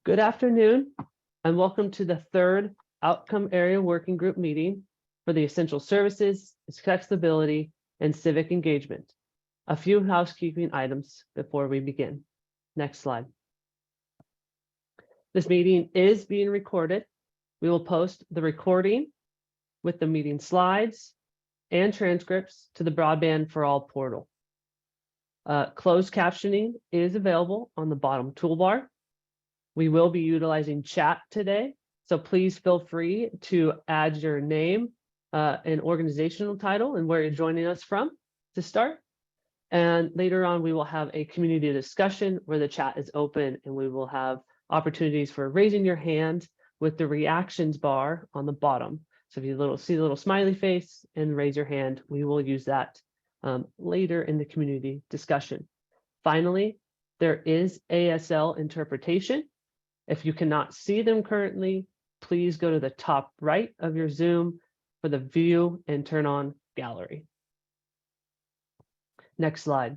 Good afternoon, and welcome to the third Outcome Area Working Group meeting for the Essential Services, Accessibility, and Civic Engagement. A few housekeeping items before we begin. Next slide. This meeting is being recorded. We will post the recording with the meeting slides and transcripts to the Broadband for All portal. Closed captioning is available on the bottom toolbar. We will be utilizing chat today, so please feel free to add your name and organizational title and where you're joining us from to start. And later on, we will have a community discussion where the chat is open and we will have opportunities for raising your hand with the reactions bar on the bottom. So if you see the little smiley face and raise your hand, we will use that later in the community discussion. Finally, there is ASL interpretation. If you cannot see them currently, please go to the top right of your Zoom for the view and turn on gallery. Next slide.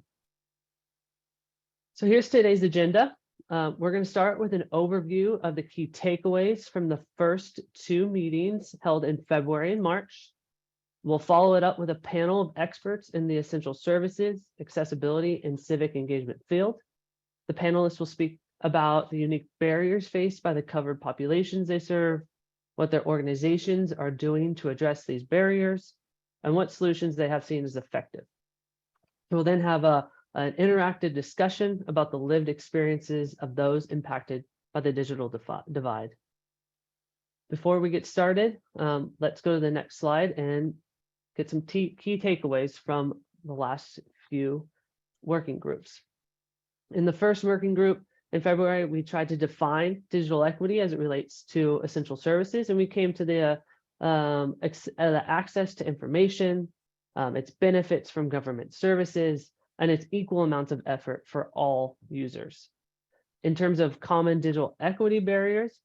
So here's today's agenda. We're going to start with an overview of the key takeaways from the first two meetings held in February and March. We'll follow it up with a panel of experts in the essential services, accessibility, and civic engagement field. The panelists will speak about the unique barriers faced by the covered populations they serve, what their organizations are doing to address these barriers, and what solutions they have seen as effective. We'll then have an interactive discussion about the lived experiences of those impacted by the digital divide. Before we get started, let's go to the next slide and get some key takeaways from the last few working groups. In the first working group, in February, we tried to define digital equity as it relates to essential services, and we came to the access to information, its benefits from government services, and its equal amounts of effort for all users. In terms of common digital equity barriers,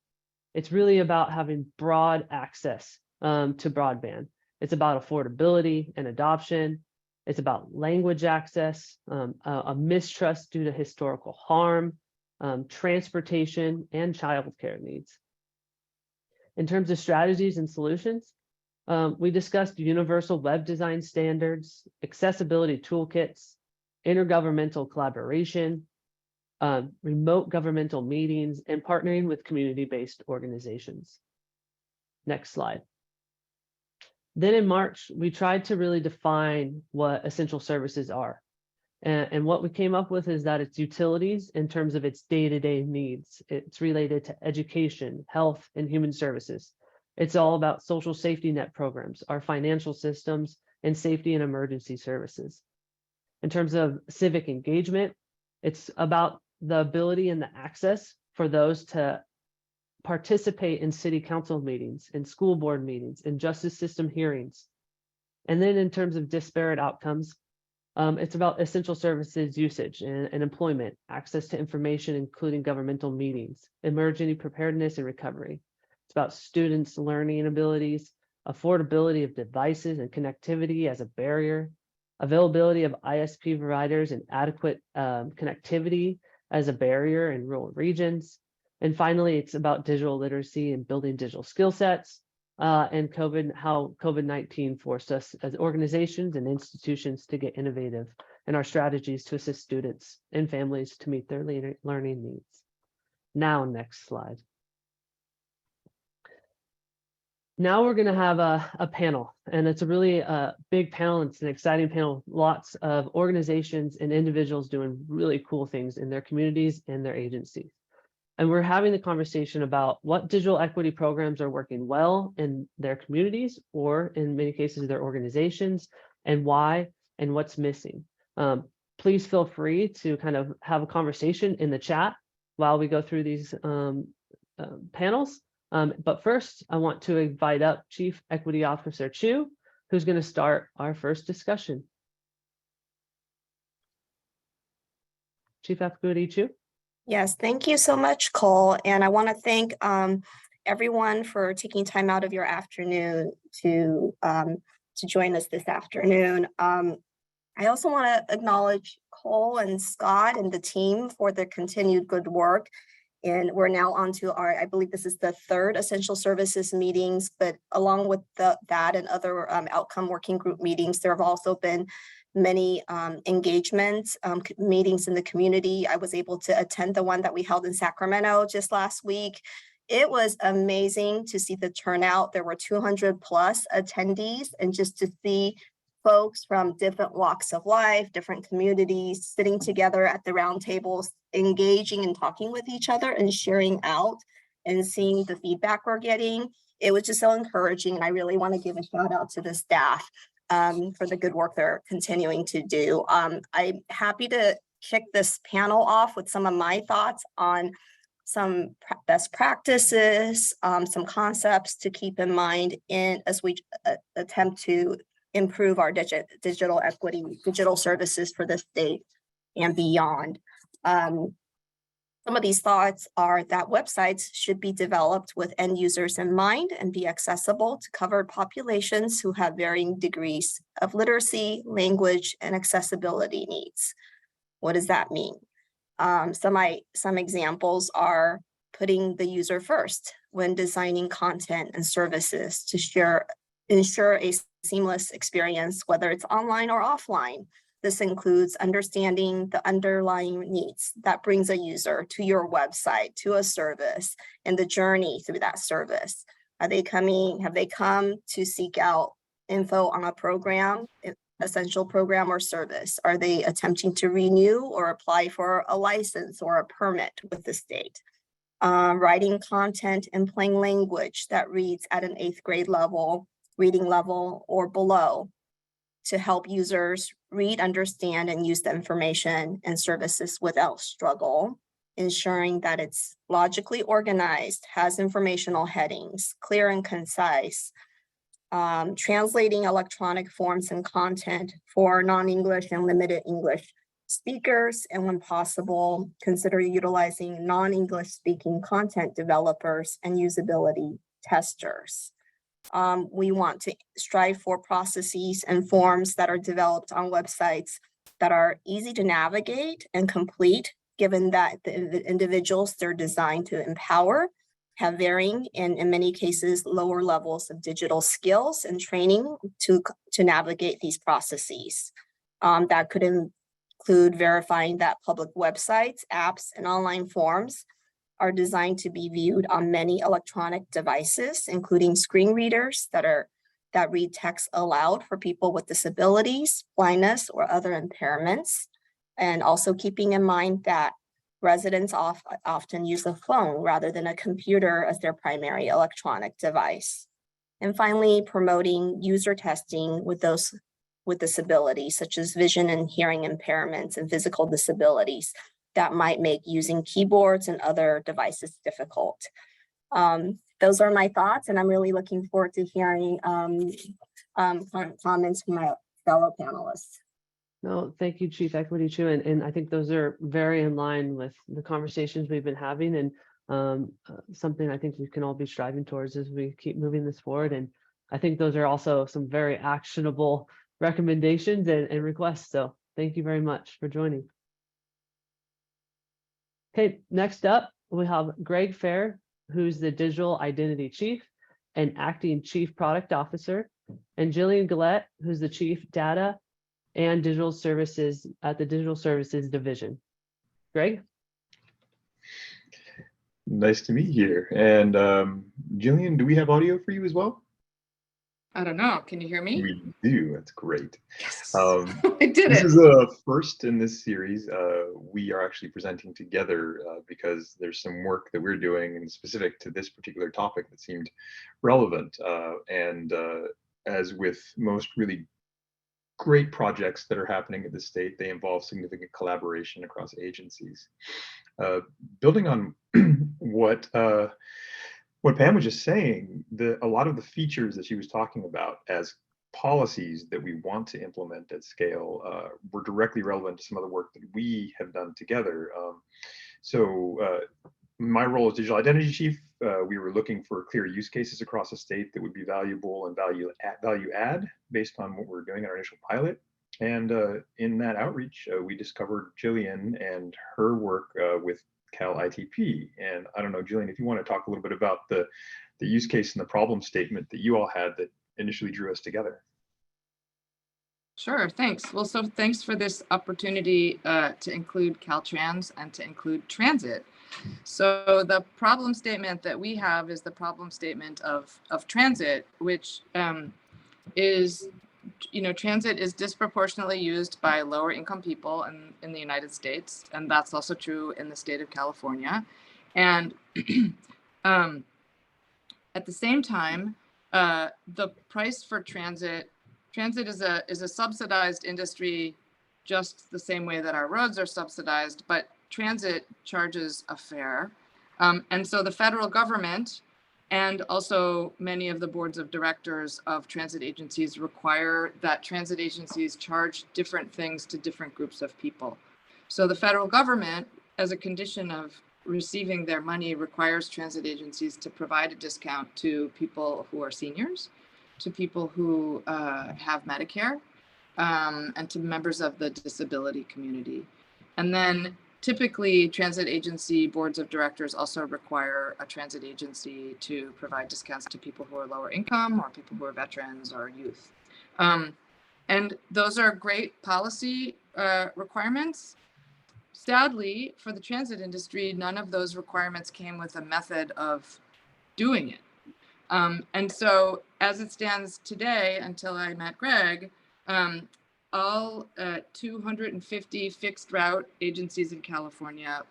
it's really about having broad access to broadband. It's about affordability and adoption. It's about language access, a mistrust due to historical harm, transportation, and childcare needs. In terms of strategies and solutions, we discussed universal web design standards, accessibility toolkits, intergovernmental collaboration, remote governmental meetings, and partnering with community-based organizations. Next slide. Then in March, we tried to really define what essential services are. And what we came up with is that it's utilities in terms of its day-to-day needs. It's related to education, health, and human services. It's all about social safety net programs, our financial systems, and safety and emergency services. In terms of civic engagement, it's about the ability and the access for those to participate in city council meetings, in school board meetings, in justice system hearings. And then in terms of disparate outcomes, it's about essential services usage and employment, access to information, including governmental meetings, emergency preparedness and recovery. It's about students' learning abilities, affordability of devices and connectivity as a barrier, availability of ISP providers and adequate connectivity as a barrier in rural regions. And finally, it's about digital literacy and building digital skill sets, and how COVID-19 forced us as organizations and institutions to get innovative in our strategies to assist students and families to meet their learning needs. Now, next slide. Now we're going to have a panel, and it's a really big panel. It's an exciting panel. Lots of organizations and individuals doing really cool things in their communities and their agencies. And we're having the conversation about what digital equity programs are working well in their communities, or in many cases, their organizations, and why, and what's missing. Please feel free to kind of have a conversation in the chat while we go through these panels. But first, I want to invite up Chief Equity Officer Chu, who's going to start our first discussion. Chief Equity Chu. Yes, thank you so much, Cole. And I want to thank everyone for taking time out of your afternoon to join us this afternoon. I also want to acknowledge Cole and Scott and the team for their continued good work And we're now on to our, I believe this is the third essential services meetings, but along with that and other outcome working group meetings, there have also been many engagements, meetings in the community. I was able to attend the one that we held in Sacramento just last week. It was amazing to see the turnout. There were 200 plus attendees, and just to see folks from different walks of life, different communities, sitting together at the round tables, engaging and talking with each other and sharing out and seeing the feedback we're getting. It was just so encouraging. And I really want to give a shout out to the staff for the good work they're continuing to do. I'm happy to kick this panel off with some of my thoughts on some best practices, some concepts to keep in mind as we attempt to improve our digital equity, digital services for the state and beyond. Some of these thoughts are that websites should be developed with end users in mind and be accessible to covered populations who have varying degrees of literacy, language, and accessibility needs. What does that mean? Some examples are putting the user first when designing content and services to ensure a seamless experience, whether it's online or offline. This includes understanding the underlying needs that brings a user to your website, to a service, and the journey through that service. Have they come to seek out info on a program, essential program or service? Are they attempting to renew or apply for a license or a permit with the state? Writing content in plain language that reads at an 8th grade level, reading level, or below to help users read, understand, and use the information and services without struggle, ensuring that it's logically organized, has informational headings, clear and concise, translating electronic forms and content for non-English and limited English speakers, and when possible, consider utilizing non-English speaking content developers and usability testers. We want to strive for processes and forms that are developed on websites that are easy to navigate and complete, given that the individuals they're designed to empower have varying and in many cases lower levels of digital skills and training to navigate these processes. That could include verifying that public websites, apps, and online forms are designed to be viewed on many electronic devices, including screen readers that read text aloud for people with disabilities, blindness, or other impairments. And also keeping in mind that residents often use a phone rather than a computer as their primary electronic device. And finally, promoting user testing with those with disabilities, such as vision and hearing impairments and physical disabilities that might make using keyboards and other devices difficult. Those are my thoughts, and I'm really looking forward to hearing comments from my fellow panelists. No, thank you, Chief Equity Chu. And I think those are very in line with the conversations we've been having, and something I think we can all be striving towards as we keep moving this forward. And I think those are also some very actionable recommendations and requests. So thank you very much for joining. Okay, next up, we have Greg Fair, who's the Digital Identity Chief and Acting Chief Product Officer, and Jillian Gillette, who's the Chief Data and Digital Services at the Digital Services Division. Greg? Nice to meet you here. And Jillian, do we have audio for you as well? I don't know. Can you hear me? We do. That's great. Yes. I did this it. Is a first in this series. We are actually presenting together because there's some work that we're doing and specific to this particular topic that seemed relevant. As with most really great projects that are happening at the state, they involve significant collaboration across agencies. Building on what Pam was just saying, a lot of the features that she was talking about as policies that we want to implement at scale were directly relevant to some of the work that we have done together. My role as Digital Identity Chief, we were looking for clear use cases across the state that would be valuable and value add based on what we're doing in our initial pilot. And in that outreach, we discovered Jillian and her work with Cal ITP. And I don't know, Jillian, if you want to talk a little bit about the use case and the problem statement that you all had that initially drew us together. Sure, thanks. Well, so thanks for this opportunity to include Caltrans and to include transit. So the problem statement that we have is the problem statement of transit, which is, transit is disproportionately used by lower income people in the United States, and that's also true in the state of California. And at the same time, the price for transit is a subsidized industry, just the same way that our roads are subsidized, but transit charges a fare. And so the federal government and also many of the boards of directors of transit agencies require that transit agencies charge different things to different groups of people. So the federal government, as a condition of receiving their money, requires transit agencies to provide a discount to people who are seniors, to people who have Medicare, and to members of the disability community. And then typically transit agency boards of directors also require a transit agency to provide discounts to people who are lower income or people who are veterans or youth. And those are great policy requirements. Sadly, for the transit industry, none of those requirements came with a method of doing it. And so as it stands today, until I met Greg, all 250 fixed route agencies in California,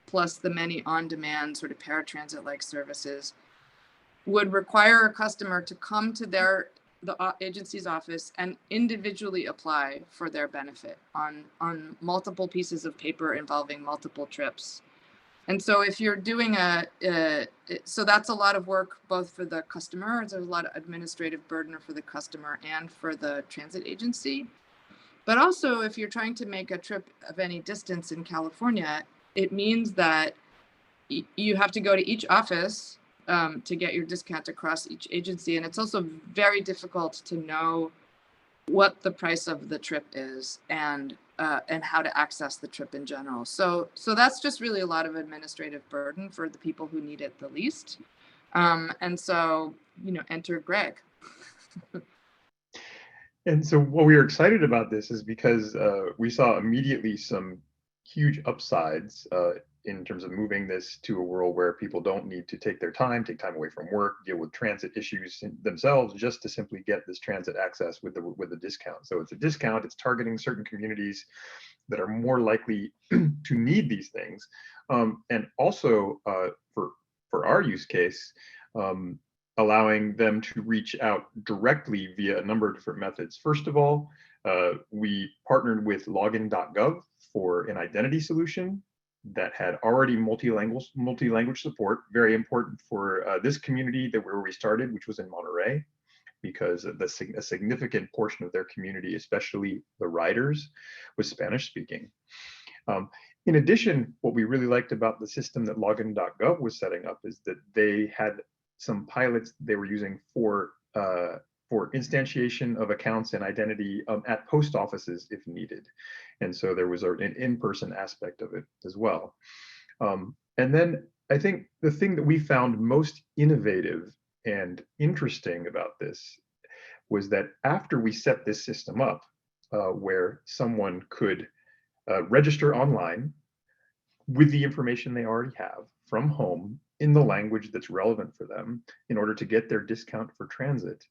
plus the many on-demand sort of paratransit-like services, would require a customer to come to the agency's office and individually apply for their benefit on multiple pieces of paper involving multiple trips. And so if you're doing so that's a lot of work, both for the customer, there's a lot of administrative burden for the customer and for the transit agency. But also if you're trying to make a trip of any distance in California, it means that you have to go to each office to get your discount across each agency. And it's also very difficult to know what the price of the trip is and how to access the trip in general. So that's just really a lot of administrative burden for the people who need it the least. And so, enter Greg. And so what we were excited about this is because we saw immediately some huge upsides in terms of moving this to a world where people don't need to take time away from work, deal with transit issues themselves, just to simply get this transit access with the discount. So it's a discount, it's targeting certain communities that are more likely to need these things. And also for our use case, allowing them to reach out directly via a number of different methods. First of all, we partnered with login.gov for an identity solution that had already multi-language support, very important for this community where we started, which was in Monterey, because a significant portion of their community, especially the riders, was Spanish speaking. In addition, what we really liked about the system that login.gov was setting up is that they had some pilots they were using for instantiation of accounts and identity at post offices if needed. And so there was an in-person aspect of it as well. And then I think the thing that we found most innovative and interesting about this was that after we set this system up, where someone could register online with the information they already have from home in the language that's relevant for them in order to get their discount for transit.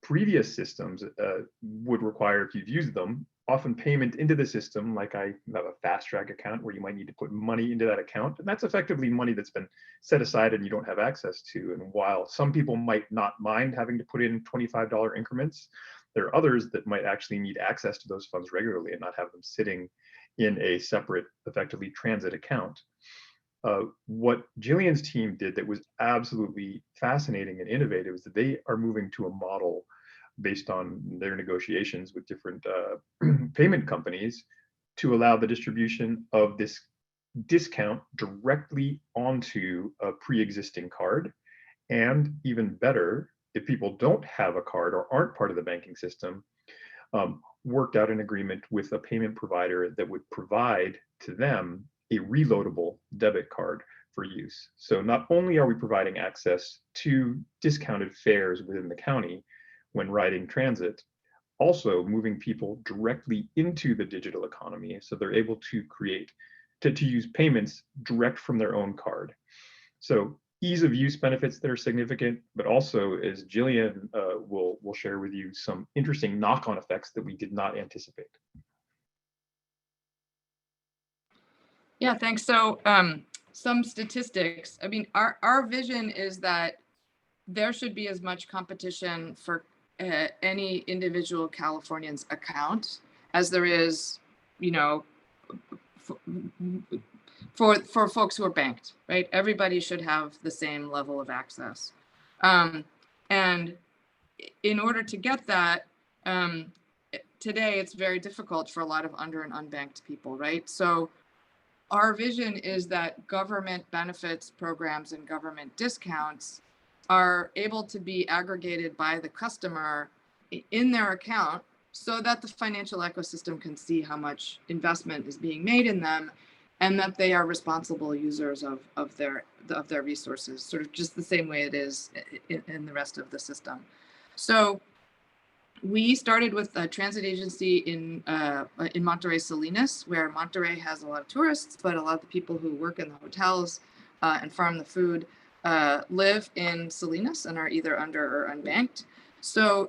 Previous systems would require, if you've used them, often payment into the system, like I have a fast track account where you might need to put money into that account. And that's effectively money that's been set aside and you don't have access to. And while some people might not mind having to put in $25 increments, there are others that might actually need access to those funds regularly and not have them sitting in a separate, effectively transit account. What Jillian's team did that was absolutely fascinating and innovative is that they are moving to a model based on their negotiations with different payment companies to allow the distribution of this discount directly onto a pre-existing card. And even better, if people don't have a card or aren't part of the banking system, worked out an agreement with a payment provider that would provide to them a reloadable debit card for use. So not only are we providing access to discounted fares within the county when riding transit, also moving people directly into the digital economy so they're able to to use payments direct from their own card. So ease of use benefits that are significant, but also, as Jillian will share with you, some interesting knock-on effects that we did not anticipate. Yeah, thanks. So some statistics. I mean, our vision is that there should be as much competition for any individual Californian's account as there is, you know, for folks who are banked, right? Everybody should have the same level of access. And in order to get that, today it's very difficult for a lot of under and unbanked people, right? So our vision is that government benefits programs and government discounts are able to be aggregated by the customer in their account so that the financial ecosystem can see how much investment is being made in them and that they are responsible users of their resources, sort of just the same way it is in the rest of the system. So we started with a transit agency in Monterey Salinas, where Monterey has a lot of tourists, but a lot of the people who work in the hotels and farm the food live in Salinas and are either under or unbanked. So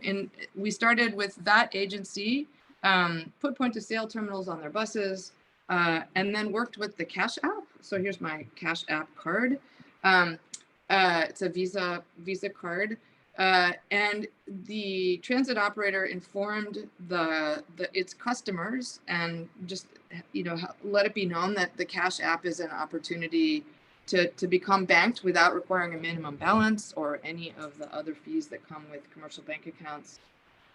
we started with that agency, put point of sale terminals on their buses, and then worked with the Cash App. So here's my Cash App card. It's a Visa card. And the transit operator informed its customers and just, you know, let it be known that the Cash App is an opportunity to become banked without requiring a minimum balance or any of the other fees that come with commercial bank accounts.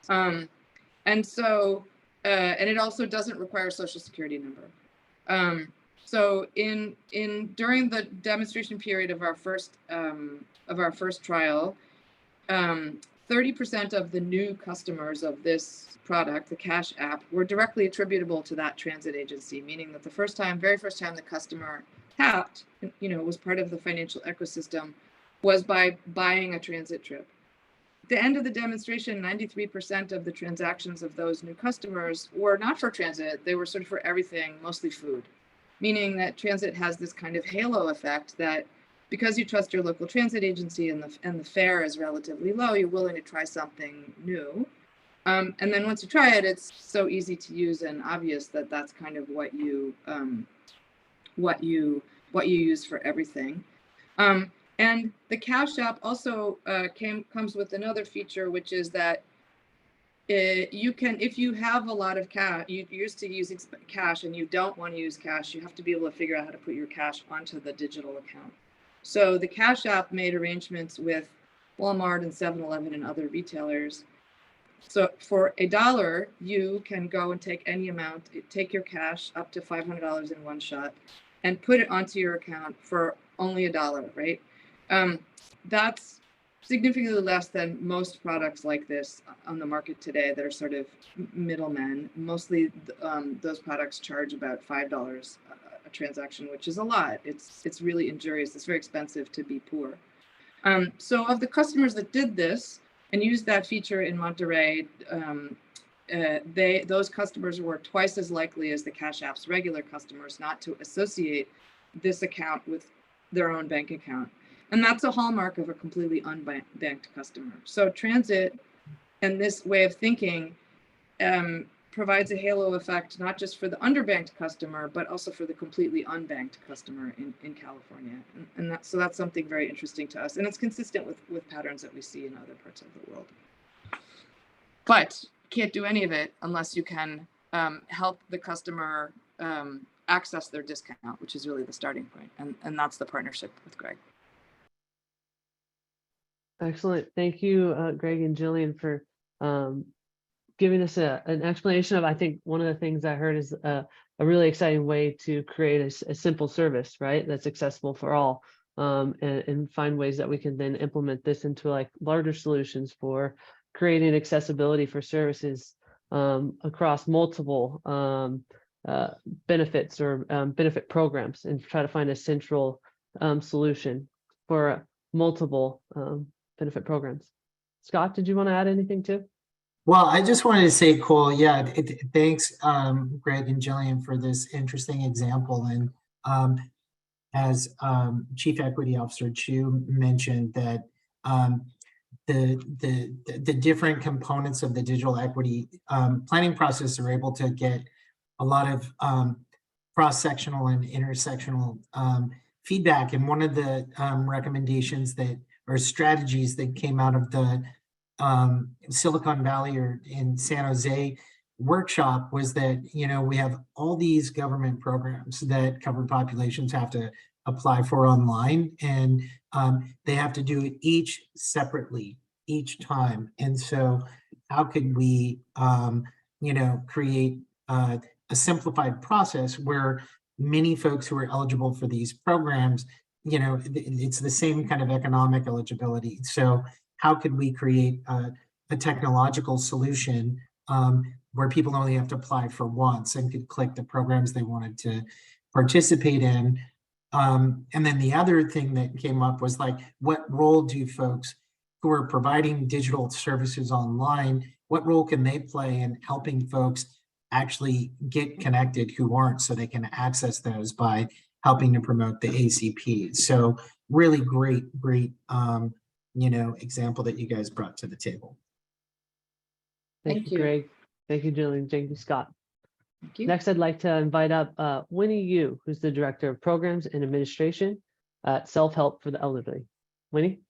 And so, and it also doesn't require a social security number. So during the demonstration period of our first trial, 30% of the new customers of this product, the Cash App, were directly attributable to that transit agency, meaning that the very first time the customer tapped, you know, was part of the financial ecosystem, was by buying a transit trip. At the end of the demonstration, 93% of the transactions of those new customers were not for transit, they were sort of for everything, mostly food, meaning that transit has this kind of halo effect that because you trust your local transit agency and the fare is relatively low, you're willing to try something new. And then once you try it, it's so easy to use and obvious that that's kind of what you use for everything. And the Cash App also comes with another feature, which is that you can, if you have a lot of cash, you're used to using cash and you don't want to use cash, you have to be able to figure out how to put your cash onto the digital account. So the Cash App made arrangements with Walmart and 7-Eleven and other retailers. So for $1, you can go and take any amount, take your cash up to $500 in one shot and put it onto your account for only $1, right? That's significantly less than most products like this on the market today that are sort of middlemen. Mostly those products charge about $5 a transaction, which is a lot. It's really injurious. It's very expensive to be poor. So of the customers that did this and used that feature in Monterey, those customers were twice as likely as the Cash App's regular customers not to associate this account with their own bank account. And that's a hallmark of a completely unbanked customer. So transit and this way of thinking provides a halo effect, not just for the underbanked customer, but also for the completely unbanked customer in California. And so that's something very interesting to us. And it's consistent with patterns that we see in other parts of the world. But you can't do any of it unless you can help the customer access their discount, which is really the starting point. And that's the partnership with Greg. Excellent. Thank you, Greg and Jillian, for giving us an explanation of, I think one of the things I heard is a really exciting way to create a simple service, right? That's accessible for all, and find ways that we can then implement this into like larger solutions for creating accessibility for services across multiple benefits or benefit programs and try to find a central solution for multiple benefit programs. Scott, did you want to add anything too? Well, I just wanted to say, Cole, yeah, thanks, Greg and Jillian, for this interesting example. And as Chief Equity Officer Chu mentioned, that the different components of the digital equity planning process are able to get a lot of cross-sectional and intersectional feedback. And one of the recommendations that, or strategies that came out of the Silicon Valley or in San Jose workshop was that, we have all these government programs that covered populations have to apply for online, and they have to do it each separately each time. And so how could we, create a simplified process where many folks who are eligible for these programs, it's the same kind of economic eligibility. So how could we create a technological solution where people only have to apply for once and could click the programs they wanted to participate in? And then the other thing that came up was like, what role do folks who are providing digital services online, what role can they play in helping folks actually get connected who aren't, so they can access those by helping to promote the ACP? So really great example that you guys brought to the table. Thank you, Greg. Thank you, Jillian. Thank you, Scott. Thank you. Next, I'd like to invite up Winnie Yu, who's the Director of Programs and Administration at Self-Help for the Elderly. Winnie?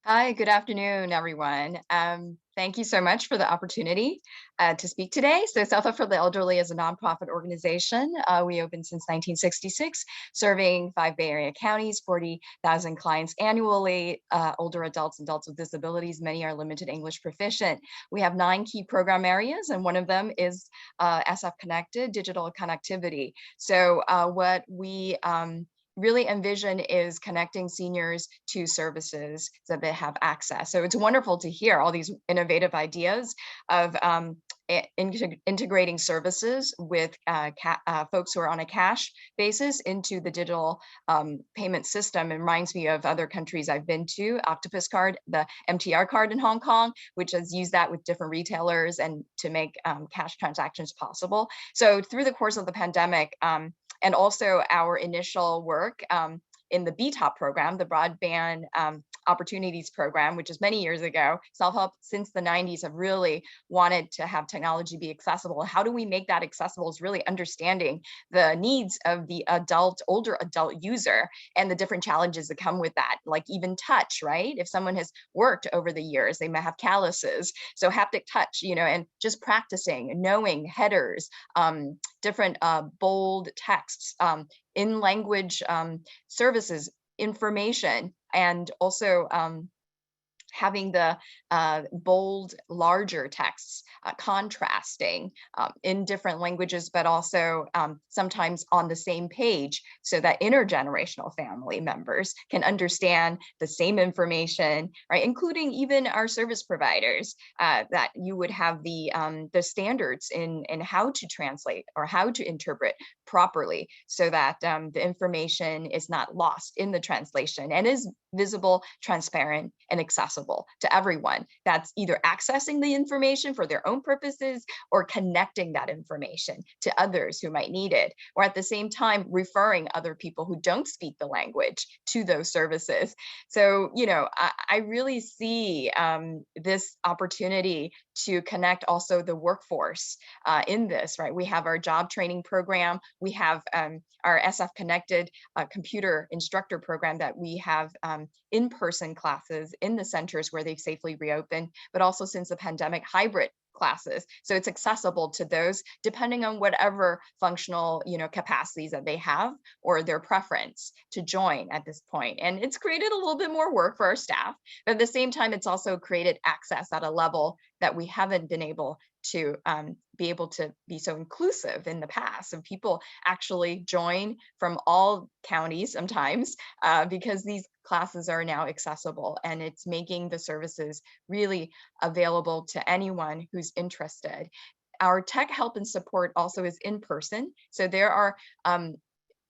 Hi, good afternoon, everyone. Thank you so much for the opportunity to speak today. So Self-Help for the Elderly is a nonprofit organization. We opened since 1966, serving 5 Bay Area counties, 40,000 clients annually, older adults and adults with disabilities. Many are limited English proficient. We have 9 key program areas, and one of them is SF Connected, digital connectivity. So what we really envision is connecting seniors to services so that they have access. So it's wonderful to hear all these innovative ideas of integrating services with folks who are on a cash basis into the digital payment system. It reminds me of other countries I've been to, Octopus Card, the MTR card in Hong Kong, which has used that with different retailers and to make cash transactions possible. So through the course of the pandemic, and also our initial work in the BTOP program, the Broadband Opportunities Program, which is many years ago. Self-Help since the 90s have really wanted to have technology be accessible. How do we make that accessible is really understanding the needs of the older adult user and the different challenges that come with that, like even touch, right? If someone has worked over the years, they might have calluses. So haptic touch, and just practicing, knowing headers, different bold texts, in language services, information, and also having the bold, larger texts, contrasting in different languages, but also sometimes on the same page so that intergenerational family members can understand the same information, right? Including even our service providers, that you would have the standards in how to translate or how to interpret properly so that the information is not lost in the translation and is visible, transparent, and accessible to everyone that's either accessing the information for their own purposes or connecting that information to others who might need it, or at the same time referring other people who don't speak the language to those services. So, I really see this opportunity to connect also the workforce in this, right? We have our job training program. We have our SF Connected computer instructor program that we have in-person classes in the centers where they've safely reopened, but also since the pandemic, hybrid classes. So it's accessible to those depending on whatever functional, capacities that they have or their preference to join at this point. And it's created a little bit more work for our staff, but at the same time, it's also created access at a level that we haven't been able to be able to be so inclusive in the past. And people actually join from all counties sometimes because these classes are now accessible, and it's making the services really available to anyone who's interested. our tech help and support also is in person. So there are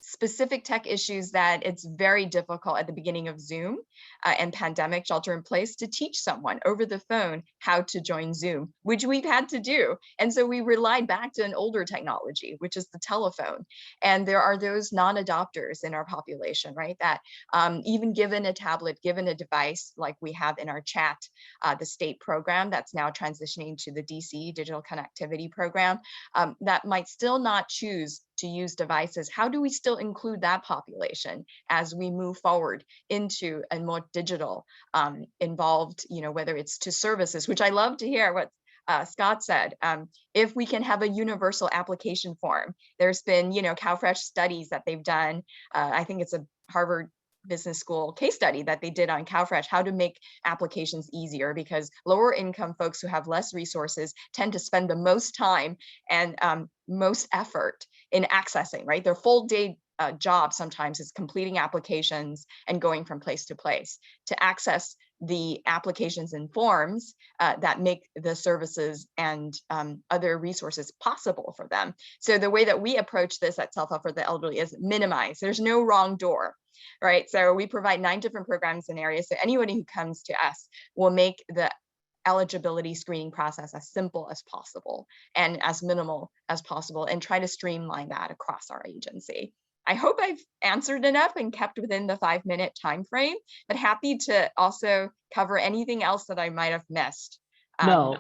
specific tech issues that it's very difficult at the beginning of Zoom and pandemic shelter in place to teach someone over the phone how to join Zoom, which we've had to do. And so we relied back to an older technology, which is the telephone. And there are those non-adopters in our population, right? That even given a tablet, given a device like we have in our chat, the state program that's now transitioning to the DC digital connectivity program, that might still not choose to use devices. How do we still include that population as we move forward into a more digital involved, whether it's to services, which I love to hear what Scott said, if we can have a universal application form. There's been, CalFresh studies that they've done. I think it's a Harvard Business School case study that they did on CalFresh, how to make applications easier, because lower income folks who have less resources tend to spend the most time and most effort in accessing, right? Their full day job sometimes is completing applications and going from place to place to access the applications and forms that make the services and other resources possible for them. So the way that we approach this at Self Help for the Elderly is minimize. There's no wrong door, right? So we provide 9 different programs and areas. So anybody who comes to us will make the eligibility screening process as simple as possible and as minimal as possible, and try to streamline that across our agency. I hope I've answered enough and kept within the 5-minute time frame, but happy to also cover anything else that I might have missed. No,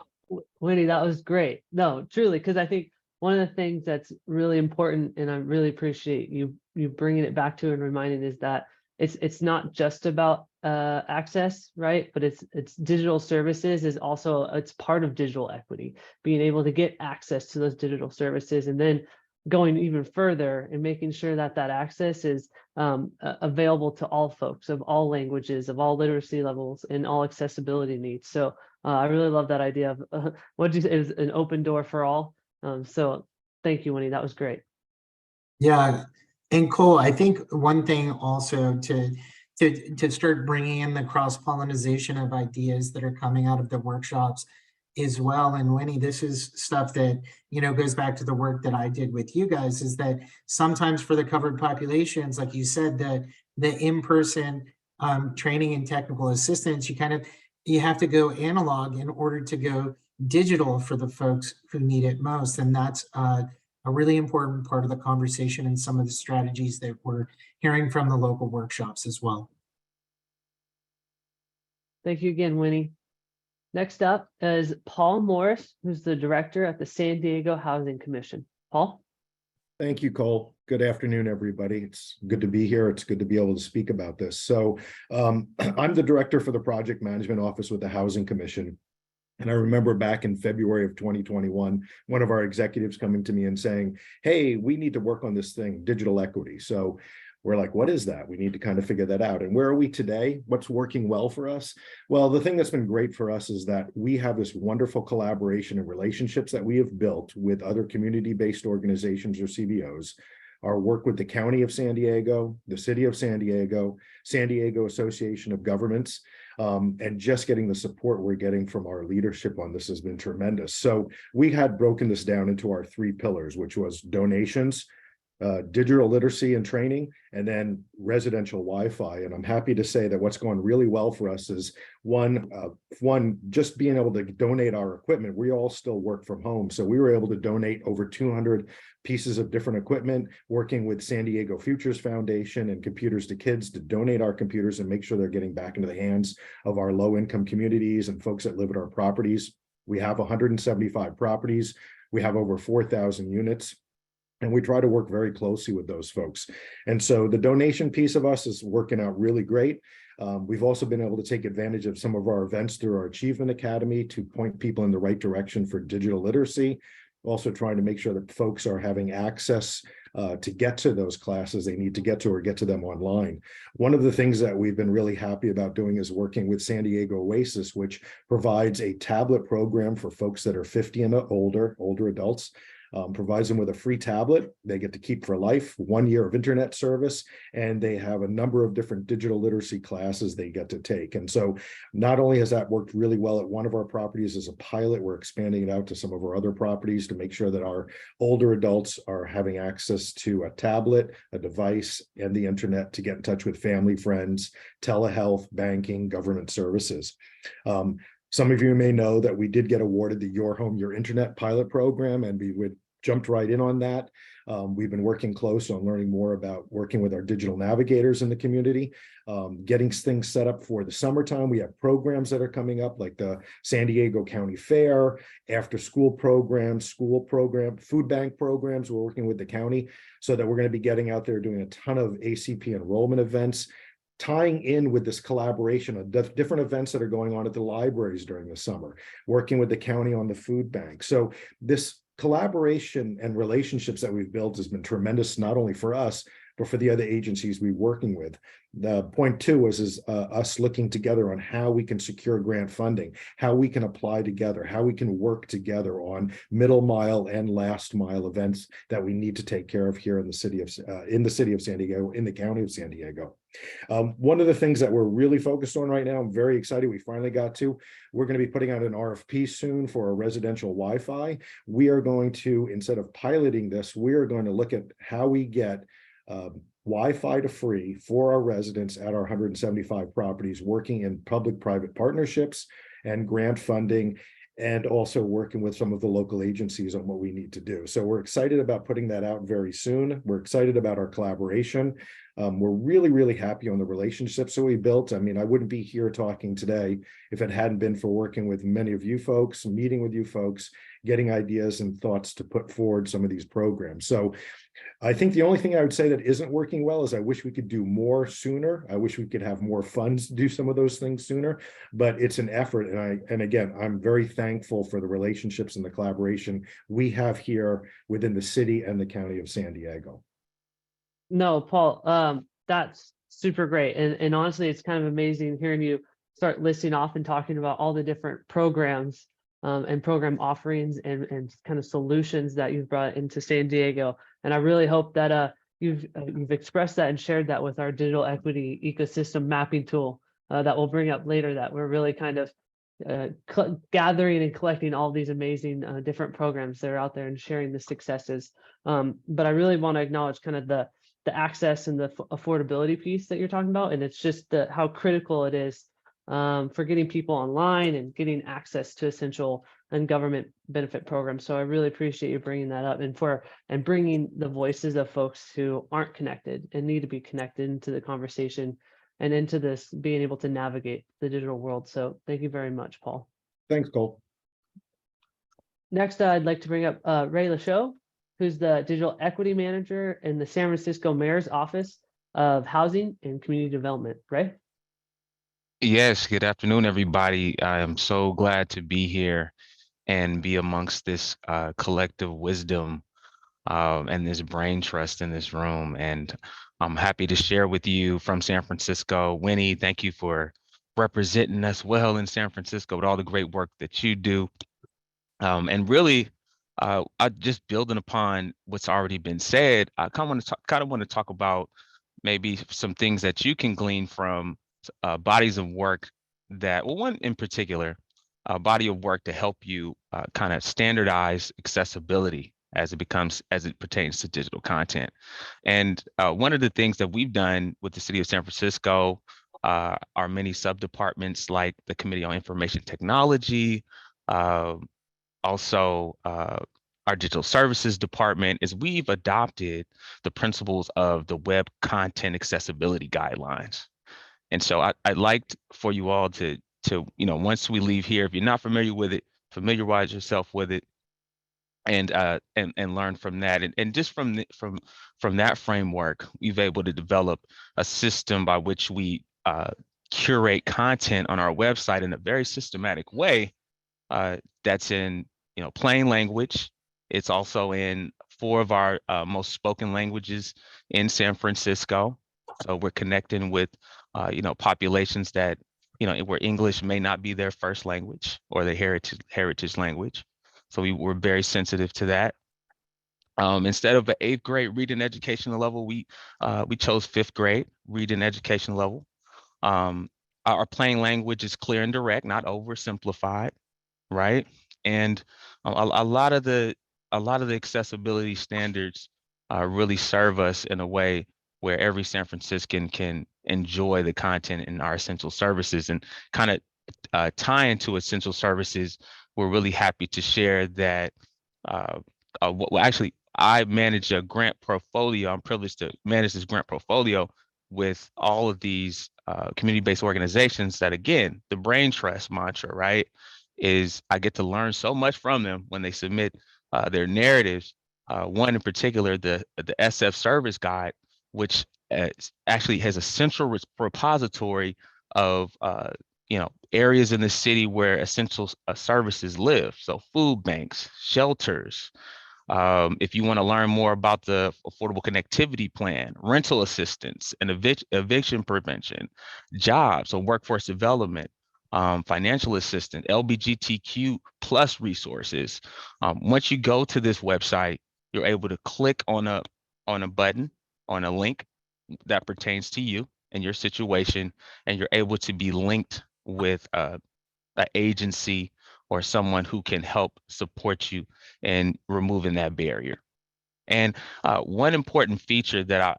Winnie, that was great. No, truly, because I think one of the things that's really important, and I really appreciate you bringing it back to and reminding, is that it's not just about access, right? But it's digital services is also, it's part of digital equity, being able to get access to those digital services, and then going even further and making sure that that access is available to all folks of all languages, of all literacy levels, and all accessibility needs. So I really love that idea of what you say is an open door for all. So thank you, Winnie. That was great. Yeah, and Cole, I think one thing also to start bringing in the cross-pollination of ideas that are coming out of the workshops as well. And Winnie, this is stuff that, goes back to the work that I did with you guys, is that sometimes for the covered populations, like you said, the in-person training and technical assistance, you have to go analog in order to go digital for the folks who need it most. And that's a really important part of the conversation and some of the strategies that we're hearing from the local workshops as well. Thank you again, Winnie. Next up is Paul Morris, who's the director at the San Diego Housing Commission. Paul? Thank you, Cole. Good afternoon, everybody. It's good to be here. It's good to be able to speak about this. So I'm the director for the Project Management Office with the Housing Commission. And I remember back in February of 2021, one of our executives coming to me and saying, hey, we need to work on this thing, digital equity. So we're like, what is that? We need to kind of figure that out. And where are we today? What's working well for us? Well, the thing that's been great for us is that we have this wonderful collaboration and relationships that we have built with other community-based organizations or CBOs. Our work with the County of San Diego, the City of San Diego Association of Governments, and just getting the support we're getting from our leadership on this has been tremendous. So we had broken this down into our 3 pillars, which was donations, digital literacy and training, and then residential Wi-Fi. And I'm happy to say that what's going really well for us is one, just being able to donate our equipment. We all still work from home. So we were able to donate over 200 pieces of different equipment, working with San Diego Futures Foundation and Computers to Kids to donate our computers and make sure they're getting back into the hands of our low-income communities and folks that live at our properties. We have 175 properties. We have over 4,000 units. And we try to work very closely with those folks. And so the donation piece of us is working out really great. We've also been able to take advantage of some of our events through our Achievement Academy to point people in the right direction for digital literacy. Also trying to make sure that folks are having access to get to those classes they need to get to, or get to them online. One of the things that we've been really happy about doing is working with San Diego Oasis, which provides a tablet program for folks that are 50 and older adults. provides them with a free tablet they get to keep for life, 1 year of internet service, and they have a number of different digital literacy classes they get to take. And so not only has that worked really well at one of our properties as a pilot, we're expanding it out to some of our other properties to make sure that our older adults are having access to a tablet, a device, and the internet to get in touch with family, friends, telehealth, banking, government services. Some of you may know that we did get awarded the Your Home, Your Internet pilot program, and we jumped right in on that. We've been working close on learning more about working with our digital navigators in the community, getting things set up for the summertime. We have programs that are coming up like the San Diego County Fair, after school programs, food bank programs. We're working with the county so that we're going to be getting out there doing a ton of ACP enrollment events, tying in with this collaboration of different events that are going on at the libraries during the summer, working with the county on the food bank. So this collaboration and relationships that we've built has been tremendous, not only for us, but for the other agencies we're working with. The point two is us looking together on how we can secure grant funding, how we can apply together, how we can work together on middle mile and last mile events that we need to take care of here in the city of San Diego, in the county of San Diego. One of the things that we're really focused on right now, I'm very excited we're going to be putting out an RFP soon for a residential Wi-Fi. We are going to, instead of piloting this, we are going to look at how we get Wi-Fi to free for our residents at our 175 properties, working in public-private partnerships and grant funding, and also working with some of the local agencies on what we need to do. So we're excited about putting that out very soon. We're excited about our collaboration. We're really, really happy on the relationships that we built. I mean, I wouldn't be here talking today if it hadn't been for working with many of you folks, meeting with you folks, getting ideas and thoughts to put forward some of these programs. So I think the only thing I would say that isn't working well is I wish we could do more sooner. I wish we could have more funds to do some of those things sooner, but it's an effort. And again, I'm very thankful for the relationships and the collaboration we have here within the city and the county of San Diego. No, Paul, that's super great. And honestly, it's kind of amazing hearing you start listing off and talking about all the different programs and program offerings and kind of solutions that you've brought into San Diego. And I really hope that you've expressed that and shared that with our digital equity ecosystem mapping tool that we'll bring up later, that we're really kind of gathering and collecting all these amazing different programs that are out there and sharing the successes. But I really want to acknowledge kind of the access and the affordability piece that you're talking about. And it's just how critical it is for getting people online and getting access to essential and government benefit programs. So I really appreciate you bringing that up and bringing the voices of folks who aren't connected and need to be connected into the conversation and into this being able to navigate the digital world. So thank you very much, Paul. Thanks, Cole. Next, I'd like to bring up Ray Lachaud, who's the Digital Equity Manager in the San Francisco Mayor's Office of Housing and Community Development. Ray? Yes, good afternoon, everybody. I am so glad to be here and be amongst this collective wisdom and this brain trust in this room. And I'm happy to share with you from San Francisco. Winnie, thank you for representing us well in San Francisco with all the great work that you do. And really, I just building upon what's already been said, I kind of want to talk about maybe some things that you can glean from bodies of work that, well, one in particular, a body of work to help you kind of standardize accessibility as it pertains to digital content. And one of the things that we've done with the city of San Francisco, our many sub-departments like the Committee on Information Technology, also our digital services department, is we've adopted the principles of the web content accessibility guidelines. And so I'd like for you all to once we leave here, if you're not familiar with it, familiarize yourself with it and learn from that. And just from that framework, we've able to develop a system by which we curate content on our website in a very systematic way that's in plain language. It's also in 4 of our most spoken languages in San Francisco. So we're connecting with populations that where English may not be their first language or their heritage language. So we're very sensitive to that. Instead of an 8th grade reading educational level, we chose 5th grade reading educational level. Our plain language is clear and direct, not oversimplified, right? And a lot of the accessibility standards really serve us in a way where every San Franciscan can enjoy the content in our essential services. And kind of tie into essential services, we're really happy to share that well, actually, I manage a grant portfolio. I'm privileged to manage this grant portfolio with all of these community-based organizations that, again, the brain trust mantra, right, is I get to learn so much from them when they submit their narratives. One in particular, the SF Service Guide, which actually has a central repository of areas in the city where essential services live. So food banks, shelters. If you want to learn more about the Affordable Connectivity Plan, rental assistance and eviction prevention, jobs or workforce development, financial assistance, LGBTQ plus resources. Once you go to this website, you're able to click on a button, on a link that pertains to you and your situation, and you're able to be linked with an agency or someone who can help support you in removing that barrier. And one important feature that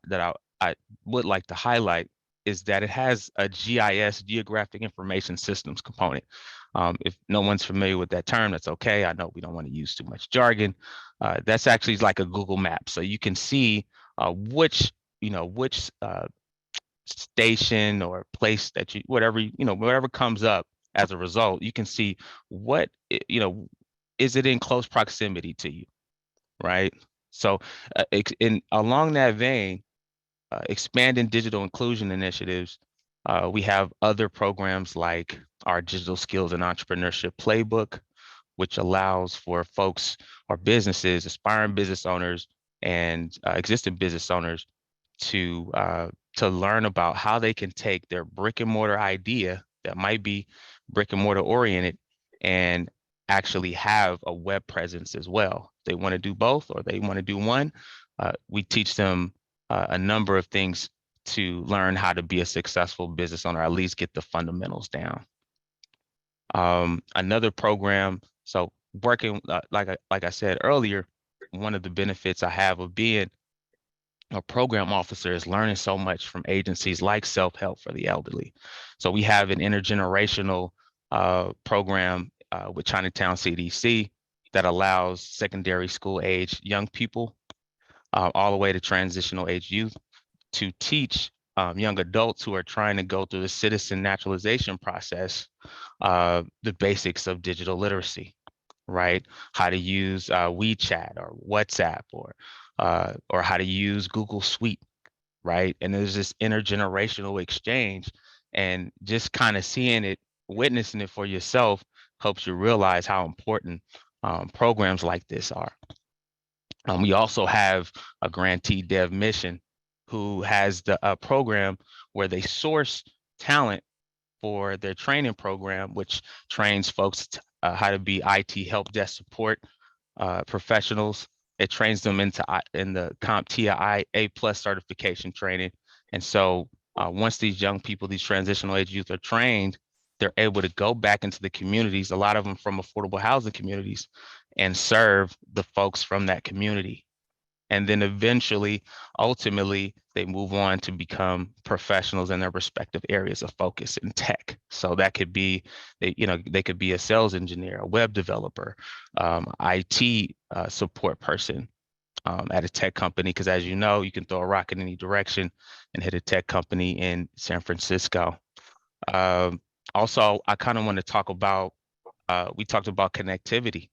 I would like to highlight is that it has a GIS, Geographic Information Systems component. If no one's familiar with that term, that's okay. I know we don't want to use too much jargon. That's actually like a Google map. So you can see which station or place that whatever comes up as a result, you can see what, is it in close proximity to you, right? So along that vein, expanding digital inclusion initiatives, we have other programs like our Digital Skills and Entrepreneurship Playbook, which allows for folks or businesses, aspiring business owners and existing business owners to learn about how they can take their brick and mortar idea that might be brick and mortar oriented and actually have a web presence as well. They want to do both or they want to do one. We teach them a number of things to learn how to be a successful business owner, at least get the fundamentals down. Another program, so working, like I said earlier, one of the benefits I have of being a program officer is learning so much from agencies like Self-Help for the Elderly. So we have an intergenerational program with Chinatown CDC that allows secondary school age young people all the way to transitional age youth to teach young adults who are trying to go through the citizen naturalization process the basics of digital literacy, right? How to use WeChat or WhatsApp or how to use Google Suite, right? And there's this intergenerational exchange, and just kind of seeing it, witnessing it for yourself helps you realize how important programs like this are. We also have a grantee Dev Mission who has the program where they source talent for their training program, which trains folks how to be IT help desk support professionals. It trains them in the CompTIA A+ certification training. And so once these young people, these transitional age youth are trained, they're able to go back into the communities, a lot of them from affordable housing communities, and serve the folks from that community. And then eventually, ultimately, they move on to become professionals in their respective areas of focus in tech. So that could be, they could be a sales engineer, a web developer, IT support person at a tech company. Because as you know, you can throw a rock in any direction and hit a tech company in San Francisco. Also, I kind of want to talk about, we talked about connectivity.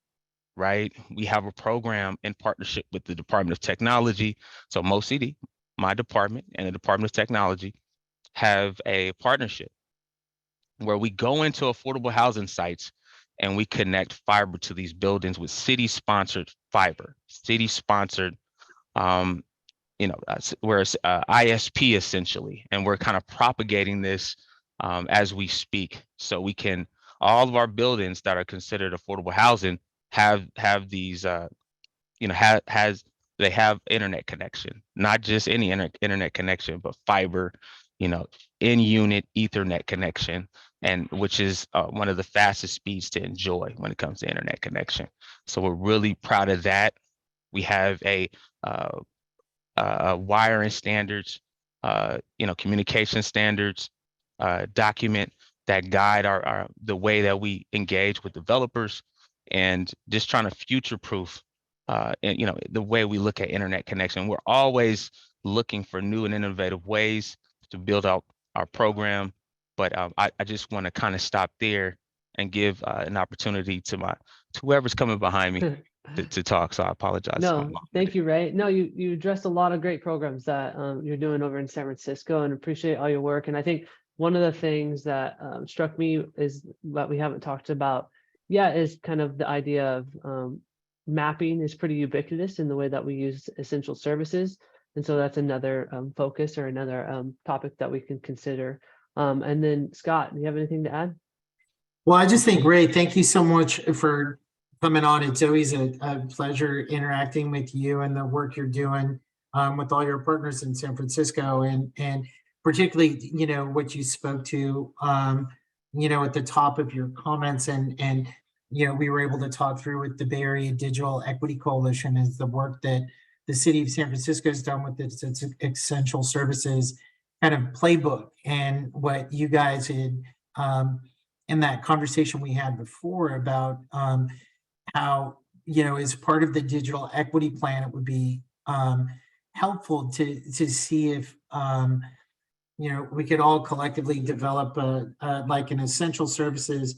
Right? We have a program in partnership with the Department of Technology. So MoCD, my department, and the Department of Technology have a partnership where we go into affordable housing sites and we connect fiber to these buildings with city-sponsored fiber, city-sponsored, we're ISP essentially, and we're kind of propagating this as we speak. So we can, all of our buildings that are considered affordable housing have these, has they have internet connection, not just any internet connection, but fiber, in-unit Ethernet connection, and which is one of the fastest speeds to enjoy when it comes to internet connection. So we're really proud of that. We have a wiring standards, communication standards document that guide the way that we engage with developers, and just trying to future-proof the way we look at internet connection. We're always looking for new and innovative ways to build out our program, but I just want to kind of stop there and give an opportunity to whoever's coming behind me to talk. So I apologize. No, thank you, Ray. No, you addressed a lot of great programs that you're doing over in San Francisco, and appreciate all your work. And I think one of the things that struck me is what we haven't talked about yet is kind of the idea of mapping is pretty ubiquitous in the way that we use essential services. And so that's another focus or another topic that we can consider. And then Scott, do you have anything to add? Well, I just think, Ray, thank you so much for coming on. It's always a pleasure interacting with you and the work you're doing with all your partners in San Francisco, and particularly, what you spoke to, at the top of your comments, and we were able to talk through with the Bay Area Digital Equity Coalition is the work that the city of San Francisco has done with its essential services kind of playbook, and what you guys had in that conversation we had before about how, as part of the digital equity plan, it would be helpful to see if, we could all collectively develop like an essential services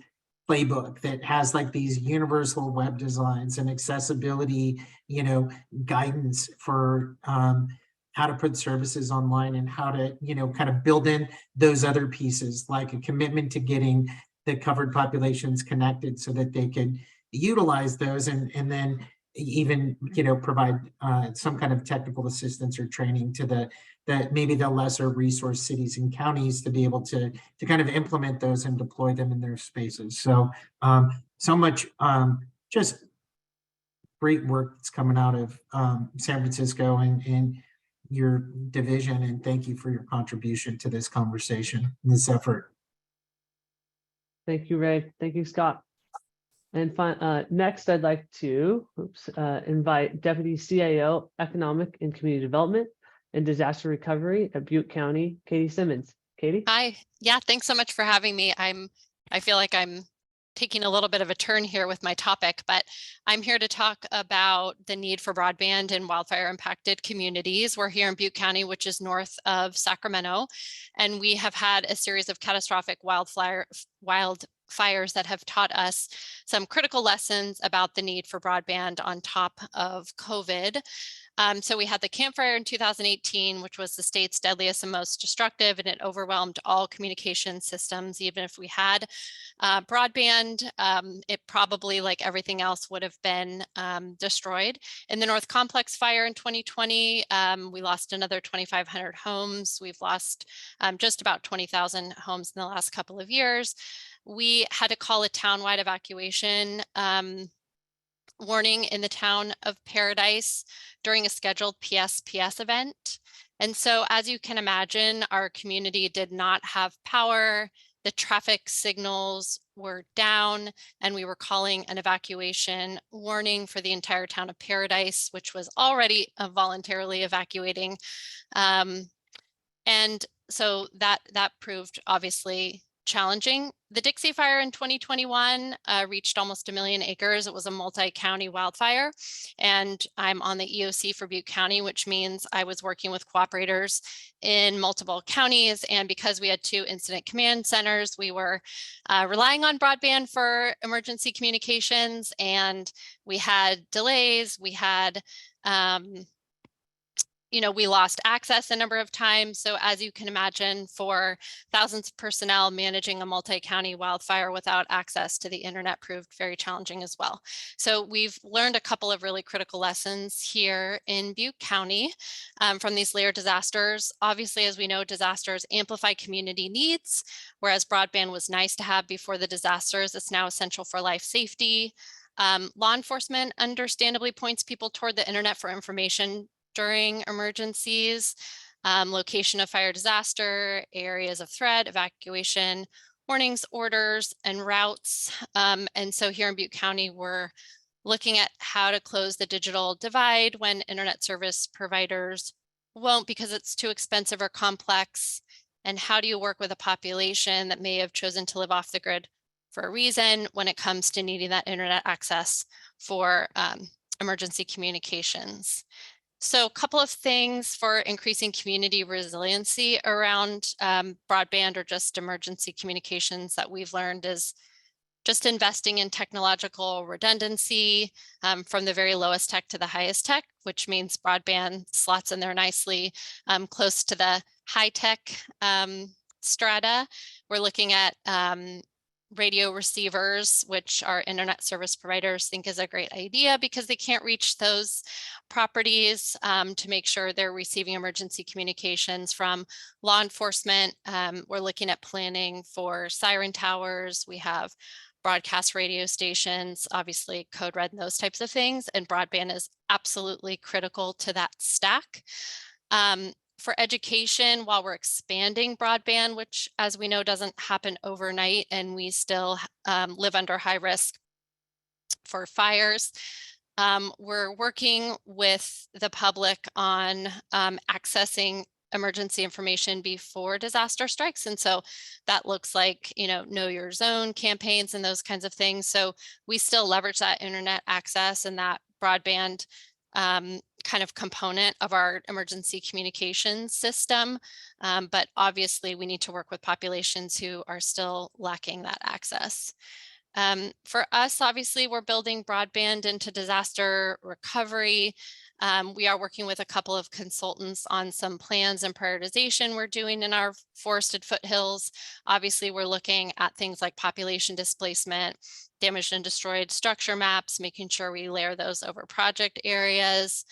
playbook that has like these universal web designs and accessibility, guidance for how to put services online, and how to, kind of build in those other pieces, like a commitment to getting the covered populations connected so that they could utilize those, and then even, provide some kind of technical assistance or training to maybe the lesser resource cities and counties to be able to kind of implement those and deploy them in their spaces. So so much just great work that's coming out of San Francisco and your division, and thank you for your contribution to this conversation and this effort. Thank you, Ray. Thank you, Scott. And next, I'd like to invite Deputy CAO, Economic and Community Development and Disaster Recovery at Butte County, Katie Simmons. Katie? Hi. Yeah, thanks so much for having me. I feel like I'm taking a little bit of a turn here with my topic, but I'm here to talk about the need for broadband in wildfire impacted communities. We're here in Butte County, which is north of Sacramento, and we have had a series of catastrophic wildfires that have taught us some critical lessons about the need for broadband on top of COVID. So we had the Camp Fire in 2018, which was the state's deadliest and most destructive, and it overwhelmed all communication systems. Even if we had broadband, it probably, like everything else, would have been destroyed. In the North Complex Fire in 2020, we lost another 2,500 homes. We've lost just about 20,000 homes in the last couple of years. We had to call a town-wide evacuation warning in the town of Paradise during a scheduled PSPS event. And so, as you can imagine, our community did not have power. The traffic signals were down, and we were calling an evacuation warning for the entire town of Paradise, which was already voluntarily evacuating. And so that proved obviously challenging. The Dixie Fire in 2021 reached almost 1 million acres. It was a multi-county wildfire, and I'm on the EOC for Butte County, which means I was working with cooperators in multiple counties. And because we had 2 incident command centers, we were relying on broadband for emergency communications, and we had delays. We had we lost access a number of times. So as you can imagine, for thousands of personnel, managing a multi-county wildfire without access to the internet proved very challenging as well. So we've learned a couple of really critical lessons here in Butte County from these layered disasters. Obviously, as we know, disasters amplify community needs, whereas broadband was nice to have before the disasters. It's now essential for life safety. Law enforcement understandably points people toward the internet for information during emergencies, location of fire disaster, areas of threat, evacuation, warnings, orders, and routes. And so here in Butte County, we're looking at how to close the digital divide when internet service providers won't because it's too expensive or complex. And how do you work with a population that may have chosen to live off the grid for a reason when it comes to needing that internet access for emergency communications? So a couple of things for increasing community resiliency around broadband or just emergency communications that we've learned is just investing in technological redundancy from the very lowest tech to the highest tech, which means broadband slots in there nicely close to the high tech strata. We're looking at radio receivers, which our internet service providers think is a great idea because they can't reach those properties to make sure they're receiving emergency communications from law enforcement. We're looking at planning for siren towers. We have broadcast radio stations, obviously code red and those types of things, and broadband is absolutely critical to that stack. For education, while we're expanding broadband, which as we know doesn't happen overnight, and we still live under high risk for fires, we're working with the public on accessing emergency information before disaster strikes. And so that looks like, know your zone campaigns and those kinds of things. So we still leverage that internet access and that broadband kind of component of our emergency communications system. But obviously we need to work with populations who are still lacking that access. For us, obviously, we're building broadband into disaster recovery. We are working with a couple of consultants on some plans and prioritization we're doing in our forested foothills. Obviously, we're looking at things like population displacement, damaged and destroyed structure maps, making sure we layer those over project areas,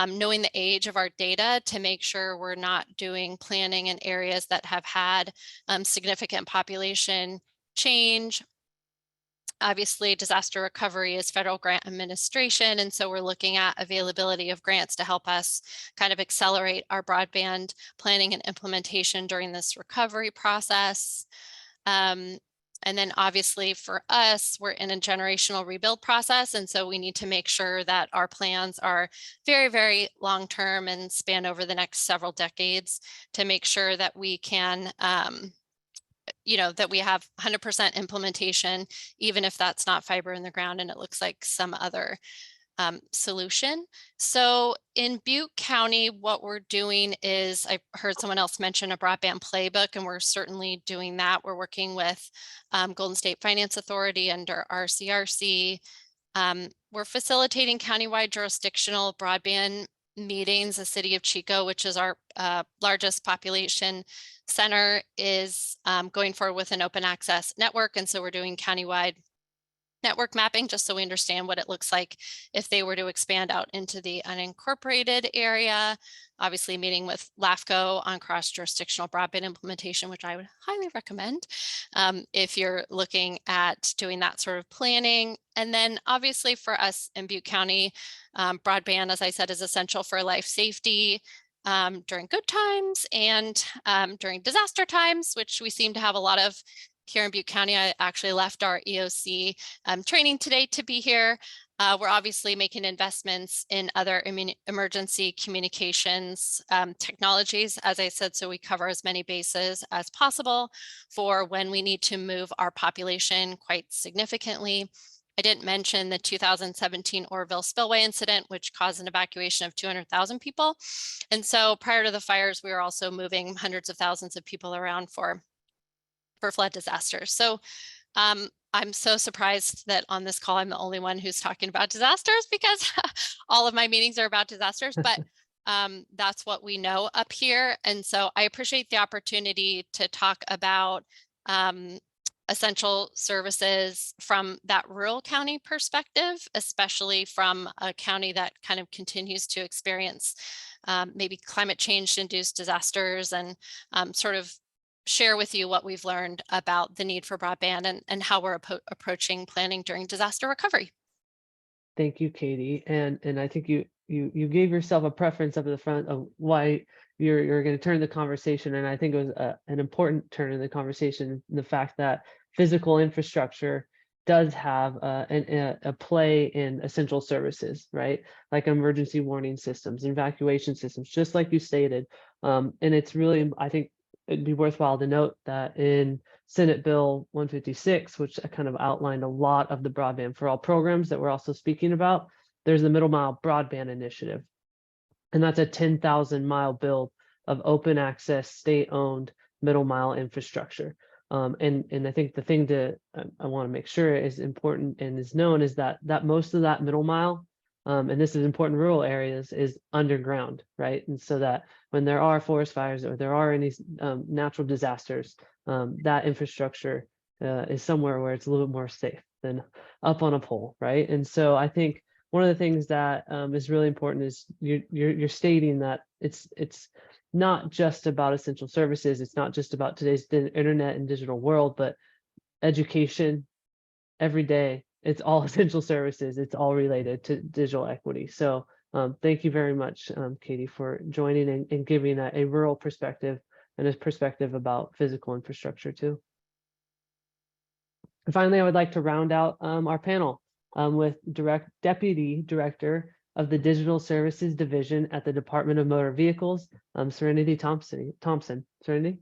knowing the age of our data to make sure we're not doing planning in areas that have had significant population change. Obviously, disaster recovery is federal grant administration, and so we're looking at availability of grants to help us kind of accelerate our broadband planning and implementation during this recovery process. And then obviously for us, we're in a generational rebuild process, and so we need to make sure that our plans are very, very long-term and span over the next several decades to make sure that we can that we have 100% implementation, even if that's not fiber in the ground and it looks like some other solution. So in Butte County, what we're doing is, I heard someone else mention a broadband playbook, and we're certainly doing that. We're working with Golden State Finance Authority under RCRC. We're facilitating countywide jurisdictional broadband meetings. The city of Chico, which is our largest population center, is going forward with an open access network. And so we're doing countywide network mapping just so we understand what it looks like if they were to expand out into the unincorporated area. Obviously meeting with LAFCO on cross-jurisdictional broadband implementation, which I would highly recommend if you're looking at doing that sort of planning. And then obviously for us in Butte County, broadband, as I said, is essential for life safety during good times and during disaster times, which we seem to have a lot of here in Butte County. I actually left our EOC training today to be here. We're obviously making investments in other emergency communications technologies, as I said, so we cover as many bases as possible for when we need to move our population quite significantly. I didn't mention the 2017 Oroville spillway incident, which caused an evacuation of 200,000 people. And so prior to the fires, we were also moving hundreds of thousands of people around for flood disasters. So I'm so surprised that on this call, I'm the only one who's talking about disasters, because all of my meetings are about disasters, but that's what we know up here. And so I appreciate the opportunity to talk about essential services from that rural county perspective, especially from a county that kind of continues to experience maybe climate change induced disasters, and sort of share with you what we've learned about the need for broadband and how we're approaching planning during disaster recovery. Thank you, Katie. And I think you gave yourself a preference up at the front of why you're going to turn the conversation. And I think it was an important turn in the conversation, the fact that physical infrastructure does have a play in essential services, right? Like emergency warning systems, evacuation systems, just like you stated. And it's really, I think it'd be worthwhile to note that in Senate Bill 156, which kind of outlined a lot of the broadband for all programs that we're also speaking about, there's the Middle Mile Broadband Initiative. And that's a 10,000 mile build of open access, state-owned middle mile infrastructure. And I think the thing that I want to make sure is important and is known is that most of that middle mile, and this is important in rural areas, is underground, right? And so that when there are forest fires or there are any natural disasters, that infrastructure is somewhere where it's a little bit more safe than up on a pole, right? And so I think one of the things that is really important is you're stating that it's not just about essential services. It's not just about today's internet and digital world, but education every day. It's all essential services. It's all related to digital equity. So thank you very much, Katie, for joining and giving a rural perspective and a perspective about physical infrastructure too. And finally, I would like to round out our panel with Deputy Director of the Digital Services Division at the Department of Motor Vehicles, Serenity Thompson. Serenity?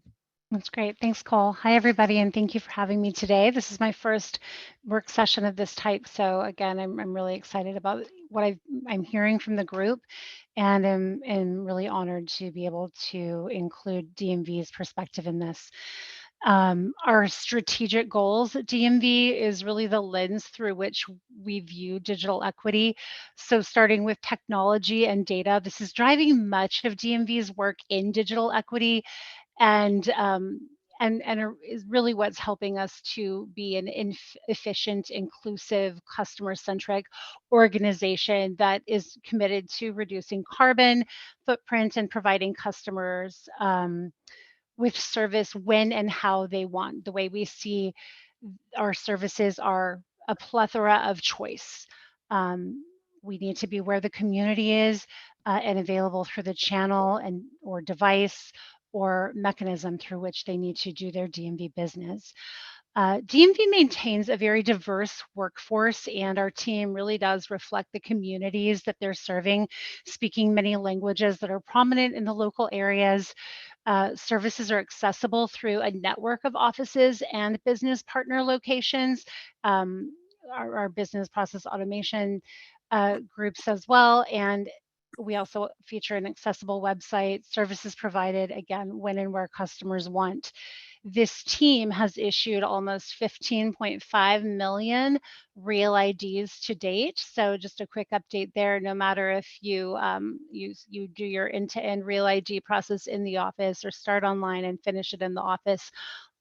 That's great. Thanks, Cole. Hi, everybody, and thank you for having me today. This is my first work session of this type. So again, I'm really excited about what I'm hearing from the group, and am really honored to be able to include DMV's perspective in this. Our strategic goals at DMV is really the lens through which we view digital equity. So starting with technology and data, this is driving much of DMV's work in digital equity, and is really what's helping us to be an efficient, inclusive, customer-centric organization that is committed to reducing carbon footprint and providing customers with service when and how they want. The way we see our services are a plethora of choice. We need to be where the community is and available through the channel and or device or mechanism through which they need to do their DMV business. DMV maintains a very diverse workforce, and our team really does reflect the communities that they're serving, speaking many languages that are prominent in the local areas. Services are accessible through a network of offices and business partner locations. Our business process automation groups as well, and we also feature an accessible website, services provided, again, when and where customers want. This team has issued almost 15.5 million real IDs to date. So just a quick update there, no matter if you you do your end-to-end real ID process in the office or start online and finish it in the office,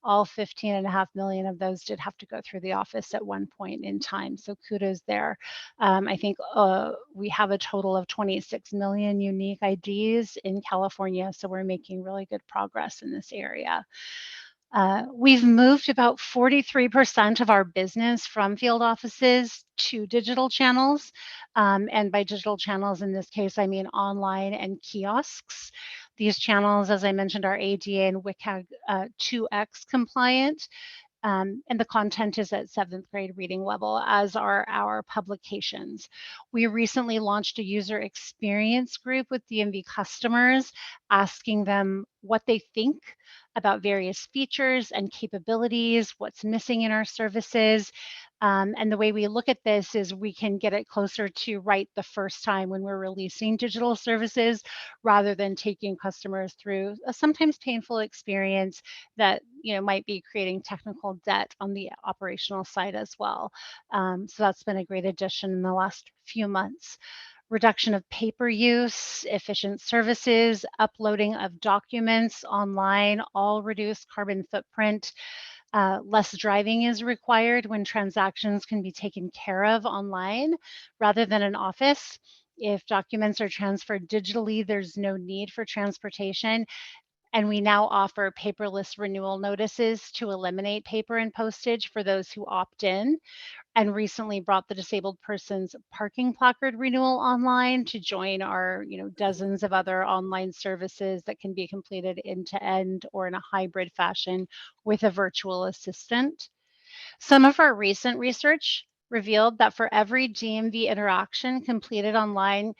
all 15.5 million of those did have to go through the office at one point in time. So kudos there. I think we have a total of 26 million unique IDs in California. So we're making really good progress in this area. We've moved about 43% of our business from field offices to digital channels. And by digital channels, in this case, I mean online and kiosks. These channels, as I mentioned, are ADA and WCAG 2X compliant. And the content is at 7th grade reading level, as are our publications. We recently launched a user experience group with DMV customers, asking them what they think about various features and capabilities, what's missing in our services. And the way we look at this is we can get it closer to right the first time when we're releasing digital services, rather than taking customers through a sometimes painful experience that might be creating technical debt on the operational side as well. So that's been a great addition in the last few months. Reduction of paper use, efficient services, uploading of documents online, all reduce carbon footprint. Less driving is required when transactions can be taken care of online rather than in office. If documents are transferred digitally, there's no need for transportation. And we now offer paperless renewal notices to eliminate paper and postage for those who opt in, and recently brought the disabled person's parking placard renewal online to join our, dozens of other online services that can be completed end to end or in a hybrid fashion with a virtual assistant. Some of our recent research revealed that for every DMV interaction completed online,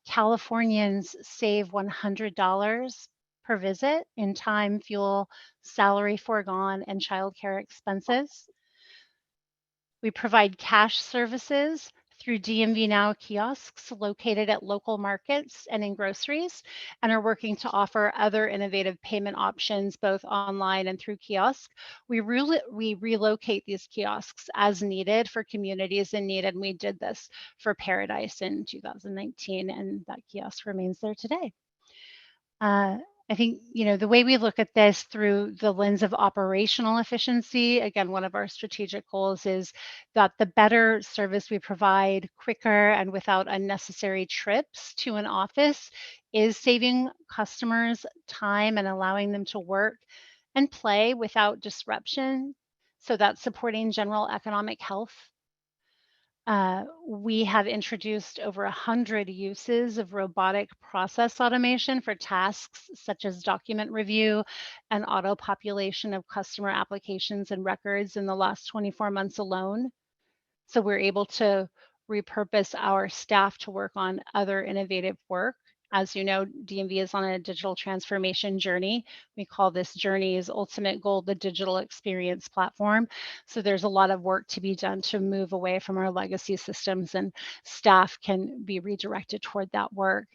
Californians save $100 per visit in time, fuel, salary foregone, and childcare expenses. We provide cash services through DMV Now kiosks located at local markets and in groceries, and are working to offer other innovative payment options both online and through kiosk. We relocate these kiosks as needed for communities in need, and we did this for Paradise in 2019, and that kiosk remains there today. I think, the way we look at this through the lens of operational efficiency, again, one of our strategic goals is that the better service we provide quicker and without unnecessary trips to an office is saving customers time and allowing them to work and play without disruption. So that's supporting general economic health. We have introduced over 100 uses of robotic process automation for tasks such as document review and auto population of customer applications and records in the last 24 months alone. So we're able to repurpose our staff to work on other innovative work. As you know, DMV is on a digital transformation journey. We call this journey's ultimate goal the digital experience platform. So there's a lot of work to be done to move away from our legacy systems, and staff can be redirected toward that work.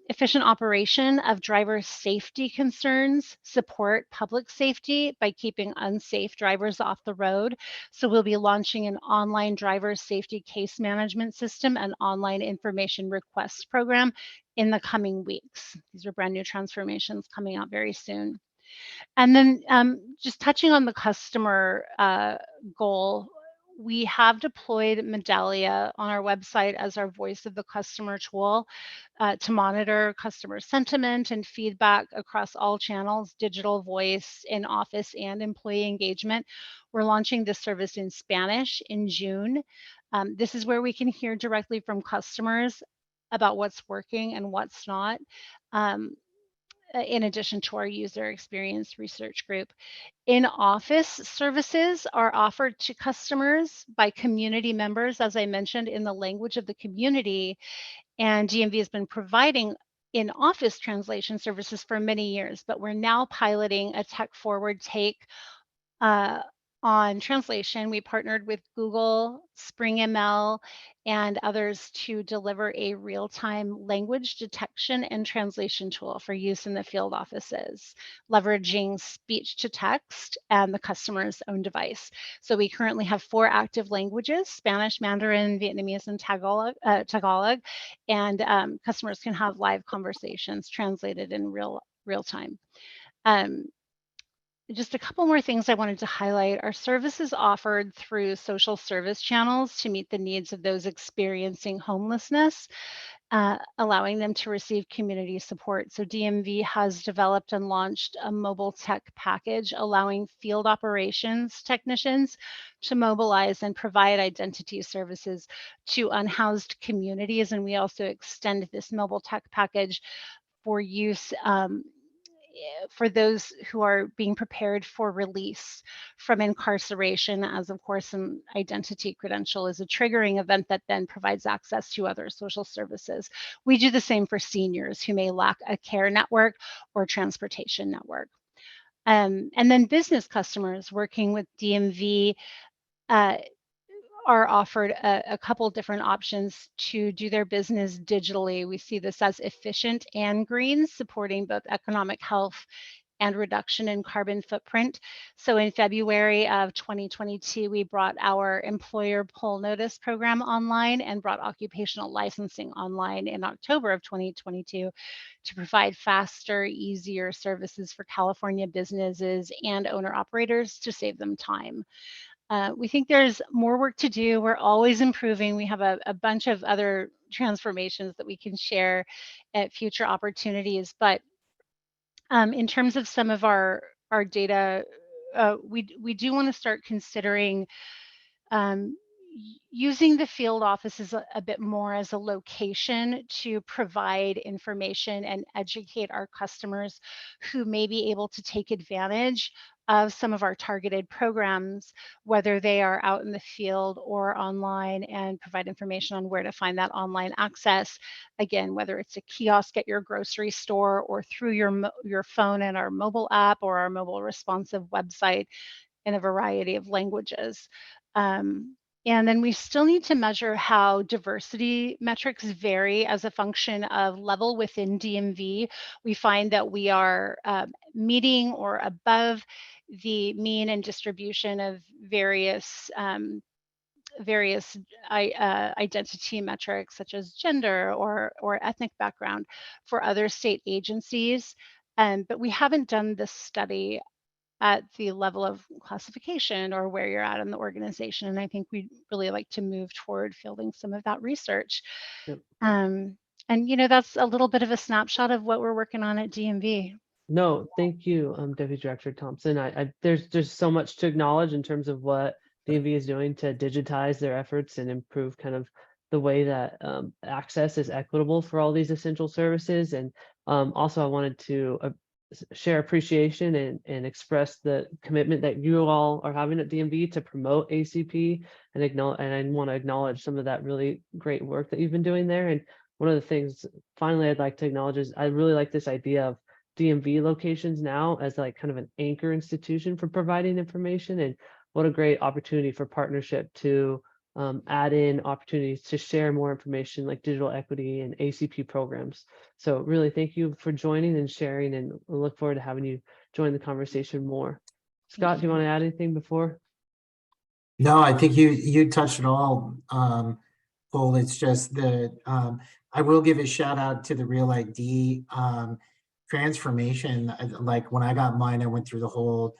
Efficient operation of driver safety concerns support public safety by keeping unsafe drivers off the road. So we'll be launching an online driver safety case management system and online information request program in the coming weeks. These are brand new transformations coming out very soon. And then just touching on the customer goal, we have deployed Medallia on our website as our voice of the customer tool to monitor customer sentiment and feedback across all channels, digital, voice, in-office, and employee engagement. We're launching this service in Spanish in June. This is where we can hear directly from customers about what's working and what's not, in addition to our user experience research group. In-office services are offered to customers by community members, as I mentioned, in the language of the community. And DMV has been providing in-office translation services for many years, but we're now piloting a tech-forward take on translation. We partnered with Google, Spring ML, and others to deliver a real-time language detection and translation tool for use in the field offices, leveraging speech to text and the customer's own device. So we currently have 4 active languages: Spanish, Mandarin, Vietnamese, and Tagalog, and customers can have live conversations translated in real time. Just a couple more things I wanted to highlight. Our services offered through social service channels to meet the needs of those experiencing homelessness, allowing them to receive community support. So DMV has developed and launched a mobile tech package, allowing field operations technicians to mobilize and provide identity services to unhoused communities. And we also extend this mobile tech package for use for those who are being prepared for release from incarceration, as of course an identity credential is a triggering event that then provides access to other social services. We do the same for seniors who may lack a care network or transportation network. And then business customers working with DMV are offered a couple different options to do their business digitally. We see this as efficient and green, supporting both economic health and reduction in carbon footprint. So in February of 2022, we brought our employer pull notice program online and brought occupational licensing online in October of 2022 to provide faster, easier services for California businesses and owner operators to save them time. We think there's more work to do. We're always improving. We have a bunch of other transformations that we can share at future opportunities, but In terms of some of our data, we do want to start considering using the field offices a bit more as a location to provide information and educate our customers who may be able to take advantage of some of our targeted programs, whether they are out in the field or online, and provide information on where to find that online access. Again, whether it's a kiosk at your grocery store or through your phone and our mobile app or our mobile responsive website in a variety of languages. And then we still need to measure how diversity metrics vary as a function of level within DMV. We find that we are meeting or above the mean and distribution of various identity metrics such as gender or ethnic background for other state agencies. But we haven't done this study at the level of classification or where you're at in the organization. And I think we'd really like to move toward fielding some of that research. Yep. And that's a little bit of a snapshot of what we're working on at DMV. No, thank you, Deputy Director Thompson. There's so much to acknowledge in terms of what DMV is doing to digitize their efforts and improve kind of the way that access is equitable for all these essential services. And also I wanted to share appreciation and express the commitment that you all are having at DMV to promote ACP and I want to acknowledge some of that really great work that you've been doing there. And one of the things finally I'd like to acknowledge is I really like this idea of DMV locations now as like kind of an anchor institution for providing information, and what a great opportunity for partnership to add in opportunities to share more information like digital equity and ACP programs. So really thank you for joining and sharing, and we'll look forward to having you join the conversation more. Scott, do you want to add anything before? No, I think you touched it all, Cole. It's just that I will give a shout out to the Real ID transformation. Like when I got mine, I went through the whole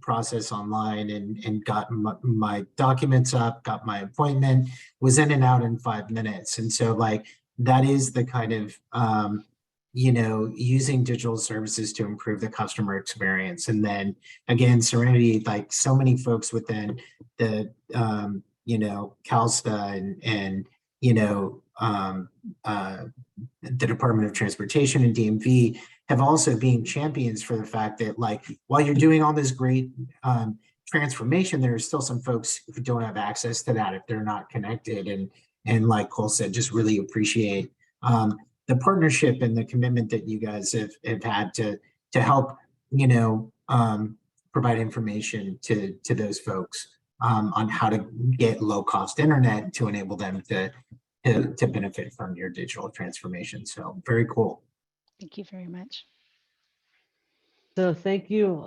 process online and got my documents up, got my appointment, was in and out in 5 minutes. And so like that is the kind of using digital services to improve the customer experience. And then again, Serenity, like so many folks within the CalSTA and the Department of Transportation and DMV have also been champions for the fact that like while you're doing all this great transformation, there are still some folks who don't have access to that if they're not connected. And like Cole said, just really appreciate the partnership and the commitment that you guys have had to help provide information to those folks on how to get low cost internet to enable them to benefit from your digital transformation. So very cool. Thank you very much. So thank you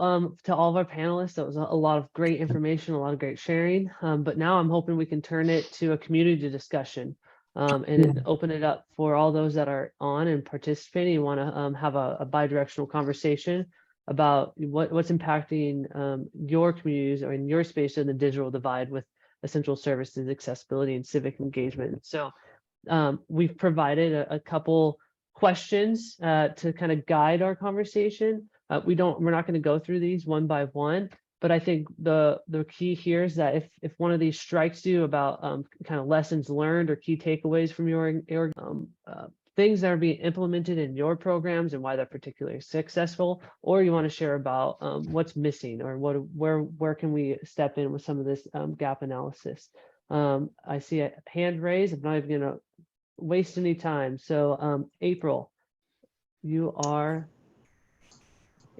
to all of our panelists. That was a lot of great information, a lot of great sharing. But now I'm hoping we can turn it to a community discussion and open it up for all those that are on and participating. You want to have a bi-directional conversation about what's impacting your communities or in your space in the digital divide with essential services, accessibility, and civic engagement. So we've provided a couple questions to kind of guide our conversation. We're not going to go through these one by one, but I think the key here is that if one of these strikes you about kind of lessons learned or key takeaways from your things that are being implemented in your programs and why they're particularly successful, or you want to share about what's missing or where can we step in with some of this gap analysis. I see a hand raised. I'm not even going to waste any time. So April, you are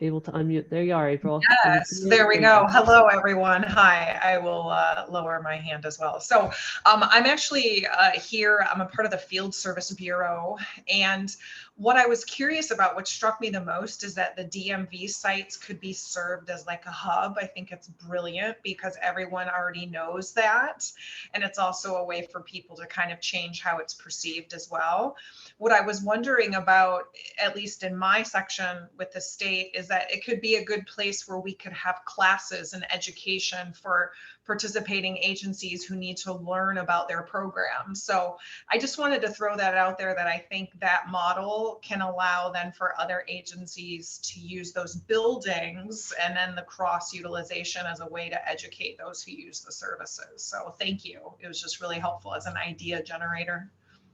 able to unmute. There you are, April. Yes, there we go. Hello, everyone. Hi, I will lower my hand as well. So I'm actually here. I'm a part of the Field Service Bureau. And what I was curious about, what struck me the most, is that the DMV sites could be served as like a hub. I think it's brilliant because everyone already knows that. And it's also a way for people to kind of change how it's perceived as well. What I was wondering about, at least in my section with the state, is that it could be a good place where we could have classes and education for participating agencies who need to learn about their programs. So I just wanted to throw that out there, that I think that model can allow then for other agencies to use those buildings and then the cross utilization as a way to educate those who use the services. So thank you. It was just really helpful as an idea generator.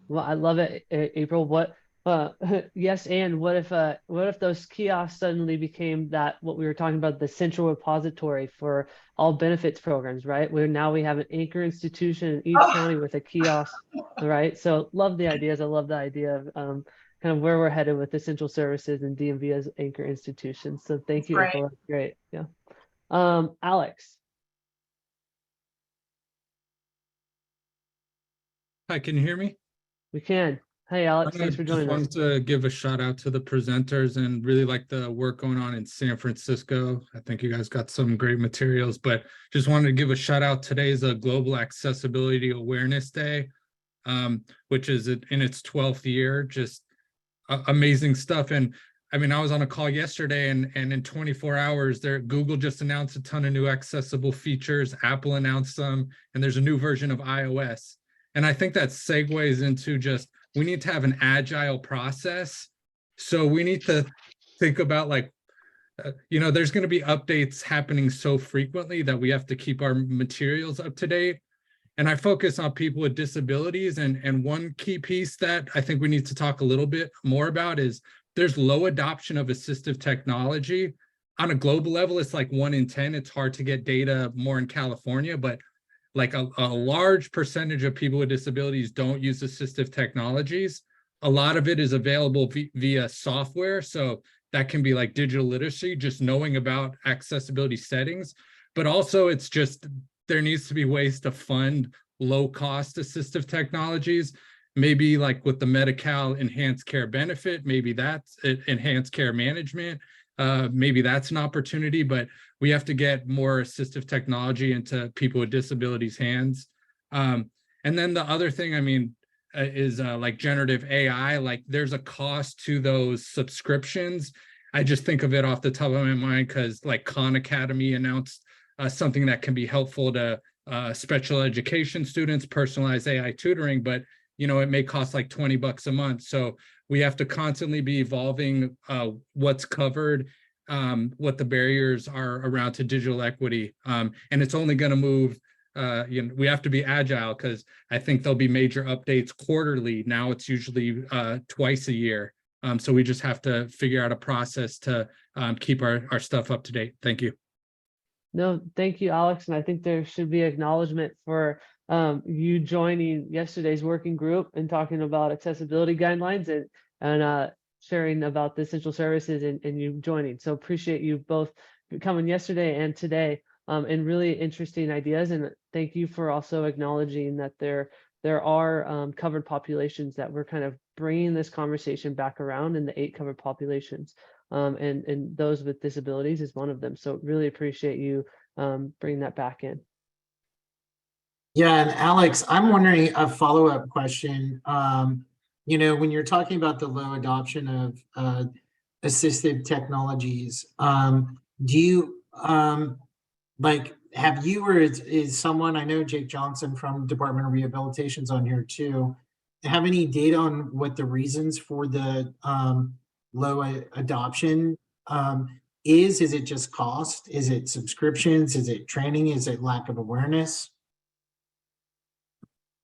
Well, I love it, April. What yes, and what if those kiosks suddenly became that, what we were talking about, the central repository for all benefits programs, right? Where now we have an anchor institution in each county with a kiosk, right? So love the ideas. I love the idea of kind of where we're headed with essential services and DMV as anchor institutions. So thank you, Right. April. That's great. Yeah. Alex. Hi, can you hear me? We can. Hey, Alex, thanks for joining us. Just wanted to give a shout out to the presenters and really like the work going on in San Francisco. I think you guys got some great materials, but just wanted to give a shout out. Today is a Global Accessibility Awareness Day, which is in its 12th year. Just amazing stuff. And I mean, I was on a call yesterday and in 24 hours Google just announced a ton of new accessible features. Apple announced some, and there's a new version of iOS. And I think that segues into just, we need to have an agile process. So we need to think about like, there's going to be updates happening so frequently that we have to keep our materials up to date. And I focus on people with disabilities. And one key piece that I think we need to talk a little bit more about is there's low adoption of assistive technology. On a global level, it's like 1 in 10. It's hard to get data more in California, but like a large percentage of people with disabilities don't use assistive technologies. A lot of it is available via software. So that can be like digital literacy, just knowing about accessibility settings. But also it's just, there needs to be ways to fund low cost assistive technologies. Maybe like with the Medi-Cal enhanced care benefit, maybe that's enhanced care management. Maybe that's an opportunity, but we have to get more assistive technology into people with disabilities' hands. And then the other thing, I mean, is like generative AI, like there's a cost to those subscriptions. I just think of it off the top of my mind because like Khan Academy announced something that can be helpful to special education students, personalized AI tutoring, but it may cost like $20 a month. So we have to constantly be evolving what's covered, what the barriers are around to digital equity. And it's only going to move, we have to be agile because I think there'll be major updates quarterly. Now it's usually twice a year. So we just have to figure out a process to keep our stuff up to date. Thank you. No, thank you, Alex. And I think there should be acknowledgement for you joining yesterday's working group and talking about accessibility guidelines and sharing about the essential services and you joining. So appreciate you both coming yesterday and today and really interesting ideas. And thank you for also acknowledging that there are covered populations that we're kind of bringing this conversation back around in the 8 covered populations. And those with disabilities is one of them. So really appreciate you bringing that back in. Yeah, and Alex, I'm wondering a follow-up question. When you're talking about the low adoption of assistive technologies, do you have you or is someone, I know Jake Johnson from Department of Rehabilitation's on here too, have any data on what the reasons for the low adoption is? Is it just cost? Is it subscriptions? Is it training? Is it lack of awareness?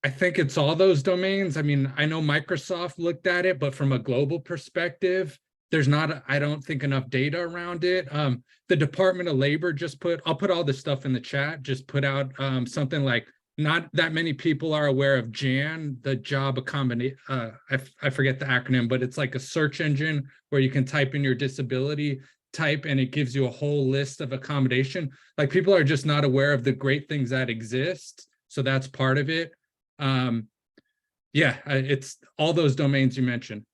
I think it's all those domains. I mean, I know Microsoft looked at it, but from a global perspective, there's not, I don't think, enough data around it. The Department of Labor just I'll put all this stuff in the chat, just put out something like, not that many people are aware of JAN, the job accommodation, I forget the acronym, but it's like a search engine where you can type in your disability type and it gives you a whole list of accommodation. Like people are just not aware of the great things that exist. So that's part of it. It's all those domains you mentioned.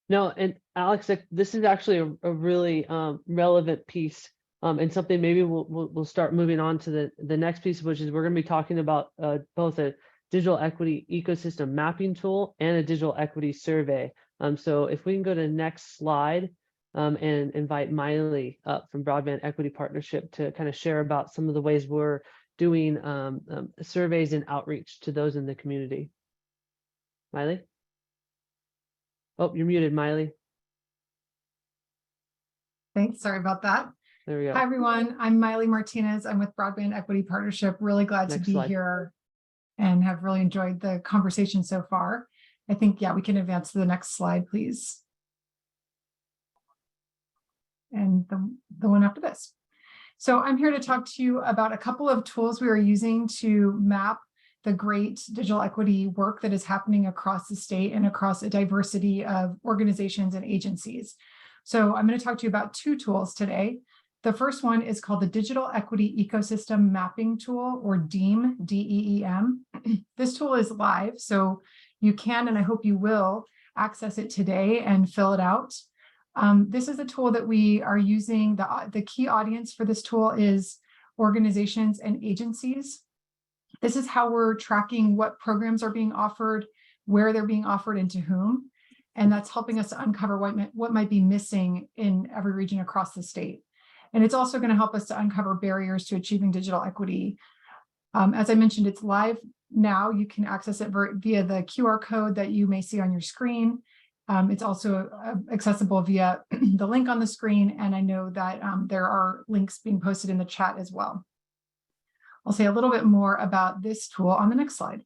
No, and Alex, this is actually a really relevant piece and something maybe we'll start moving on to the next piece, which is we're going to be talking about both a digital equity ecosystem mapping tool and a digital equity survey. So if we can go to the next slide, and invite Miley up from Broadband Equity Partnership to kind of share about some of the ways we're doing surveys and outreach to those in the community. Miley? Oh, you're muted, Miley. Thanks. Sorry about that. There we go. Hi, everyone. I'm Miley Martinez. I'm with Broadband Equity Partnership. Really glad Next to be slide. here and have really enjoyed the conversation so far. I think, yeah, we can advance to the next slide, please. And the one after this. So I'm here to talk to you about a couple of tools we are using to map the great digital equity work that is happening across the state and across a diversity of organizations and agencies. So I'm going to talk to you about two tools today. The first one is called the Digital Equity Ecosystem Mapping Tool, or DEEM, D-E-E-M. This tool is live, so you can, and I hope you will, access it today and fill it out. This is a tool that we are using. The key audience for this tool is organizations and agencies. This is how we're tracking what programs are being offered, where they're being offered, and to whom. And that's helping us to uncover what might be missing in every region across the state. And it's also going to help us to uncover barriers to achieving digital equity. As I mentioned, it's live now. You can access it via the QR code that you may see on your screen. It's also accessible via the link on the screen, and I know that there are links being posted in the chat as well. I'll say a little bit more about this tool on the next slide.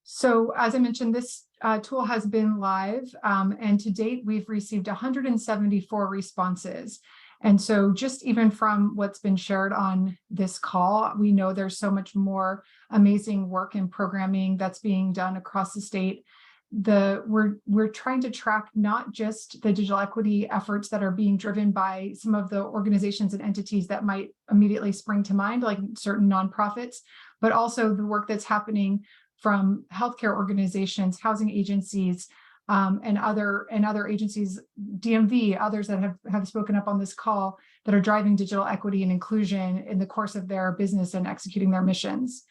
So as I mentioned, this tool has been live, and to date, we've received 174 responses. And so just even from what's been shared on this call, we know there's so much more amazing work and programming that's being done across the state. We're trying to track not just the digital equity efforts that are being driven by some of the organizations and entities that might immediately spring to mind, like certain nonprofits, but also the work that's happening from healthcare organizations, housing agencies, and other agencies, DMV, others that have spoken up on this call that are driving digital equity and inclusion in the course of their business and executing their missions.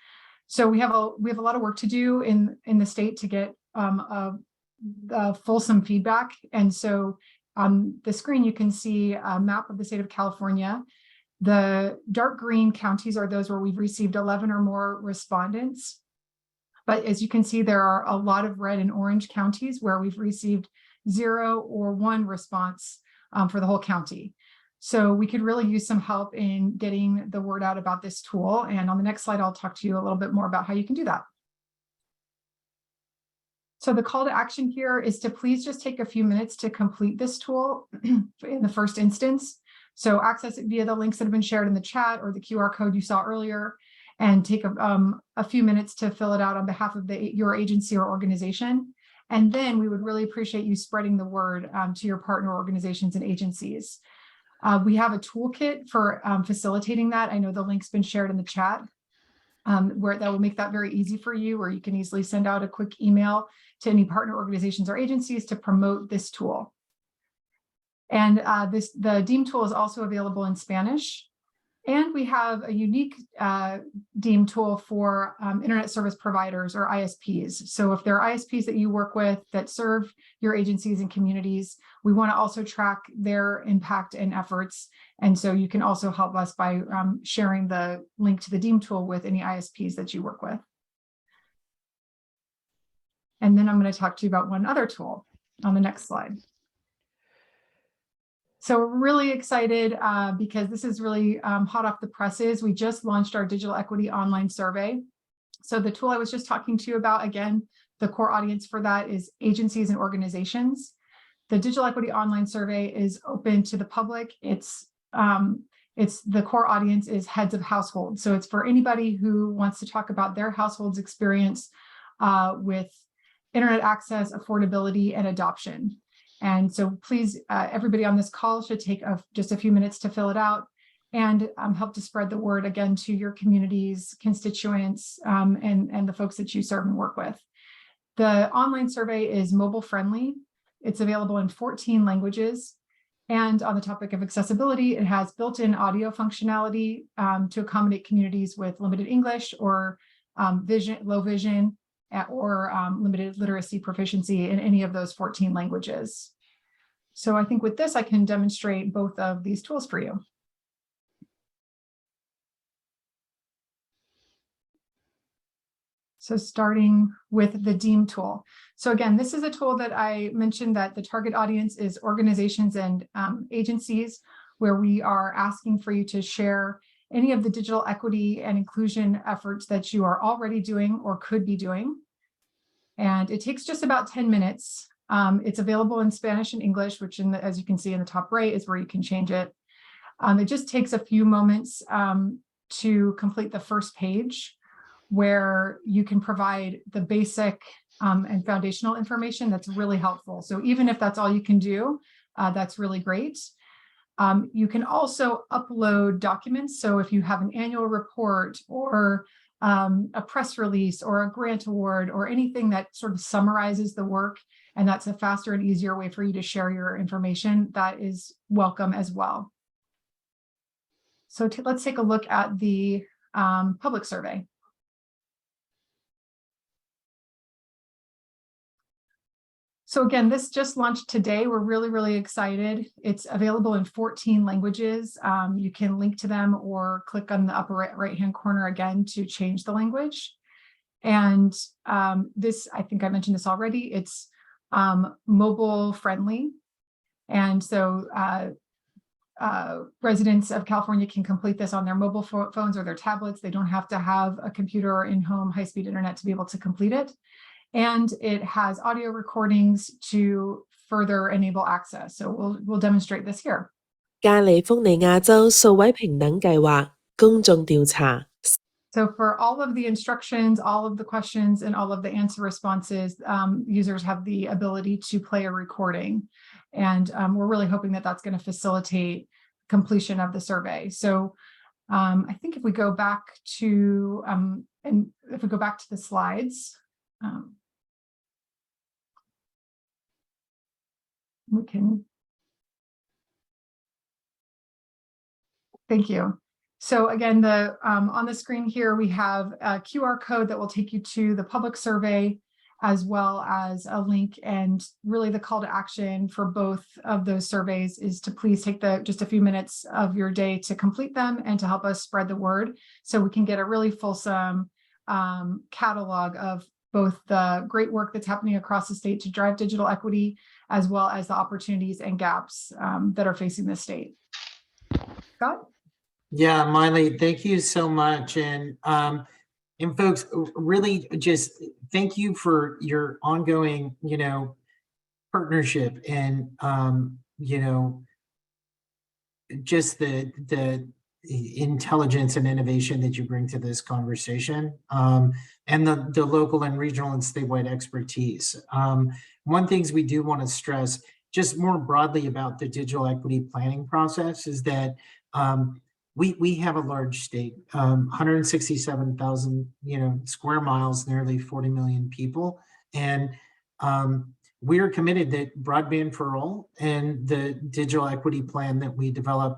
So we have a lot of work to do in the state to get a fulsome feedback. And so on the screen, you can see a map of the state of California. The dark green counties are those where we've received 11 or more respondents. But as you can see, there are a lot of red and orange counties where we've received 0 or 1 response for the whole county. So we could really use some help in getting the word out about this tool. And on the next slide, I'll talk to you a little bit more about how you can do that. So the call to action here is to please just take a few minutes to complete this tool in the first instance. So access it via the links that have been shared in the chat or the QR code you saw earlier, and take a few minutes to fill it out on behalf of your agency or organization. And then we would really appreciate you spreading the word to your partner organizations and agencies. We have a toolkit for facilitating that. I know the link's been shared in the chat, where that will make that very easy for you, or you can easily send out a quick email to any partner organizations or agencies to promote this tool. And the DEEM tool is also available in Spanish. And we have a unique DEEM tool for internet service providers, or ISPs. So if there are ISPs that you work with that serve your agencies and communities, we want to also track their impact and efforts. And so you can also help us by sharing the link to the DEEM tool with any ISPs that you work with. And then I'm going to talk to you about one other tool on the next slide. So we're really excited because this is really hot off the presses. We just launched our digital equity online survey. So the tool I was just talking to you about, again, the core audience for that is agencies and organizations. The digital equity online survey is open to the public. It's the core audience is heads of households. So it's for anybody who wants to talk about their household's experience with internet access, affordability, and adoption. And so please, everybody on this call should take just a few minutes to fill it out and help to spread the word again to your communities, constituents, and the folks that you serve and work with. The online survey is mobile friendly. It's available in 14 languages. And on the topic of accessibility, it has built-in audio functionality to accommodate communities with limited English or low vision. or limited literacy proficiency in any of those 14 languages. So I think with this, I can demonstrate both of these tools for you. So starting with the DEEM tool. So again, this is a tool that I mentioned that the target audience is organizations and agencies, where we are asking for you to share any of the digital equity and inclusion efforts that you are already doing or could be doing. And it takes just about 10 minutes. It's available in Spanish and English, which as you can see in the top right is where you can change it. It just takes a few moments to complete the first page, where you can provide the basic and foundational information that's really helpful. So even if that's all you can do, that's really great. You can also upload documents. So if you have an annual report or a press release or a grant award or anything that sort of summarizes the work, and that's a faster and easier way for you to share your information, that is welcome as well. So let's take a look at the public survey. So again, this just launched today. We're really, really excited. It's available in 14 languages. You can link to them or click on the upper right-hand corner again to change the language. And this, I think I mentioned this already, it's mobile friendly. And so residents of California can complete this on their mobile phones or their tablets. They don't have to have a computer or in-home high-speed internet to be able to complete it. And it has audio recordings to further enable access. So we'll demonstrate this here. 加利福尼亞州數位平等計劃公眾調查 So for all of the instructions, all of the questions, and all of the answer responses, users have the ability to play a recording. And we're really hoping that that's going to facilitate completion of the survey. So I think if we go back to, the slides, we can. Thank you. So again, on the screen here, we have a QR code that will take you to the public survey, as well as a link, and really the call to action for both of those surveys is to please take just a few minutes of your day to complete them and to help us spread the word so we can get a really fulsome catalog of both the great work that's happening across the state to drive digital equity, as well as the opportunities and gaps that are facing the state. Scott? Yeah, Miley, thank you so much. And folks, really just thank you for your ongoing, partnership and, just the intelligence and innovation that you bring to this conversation, and the local and regional and statewide expertise. One things we do want to stress just more broadly about the digital equity planning process is that we have a large state, 167,000 square miles, nearly 40 million people, and we are committed that broadband for all and the digital equity plan that we develop,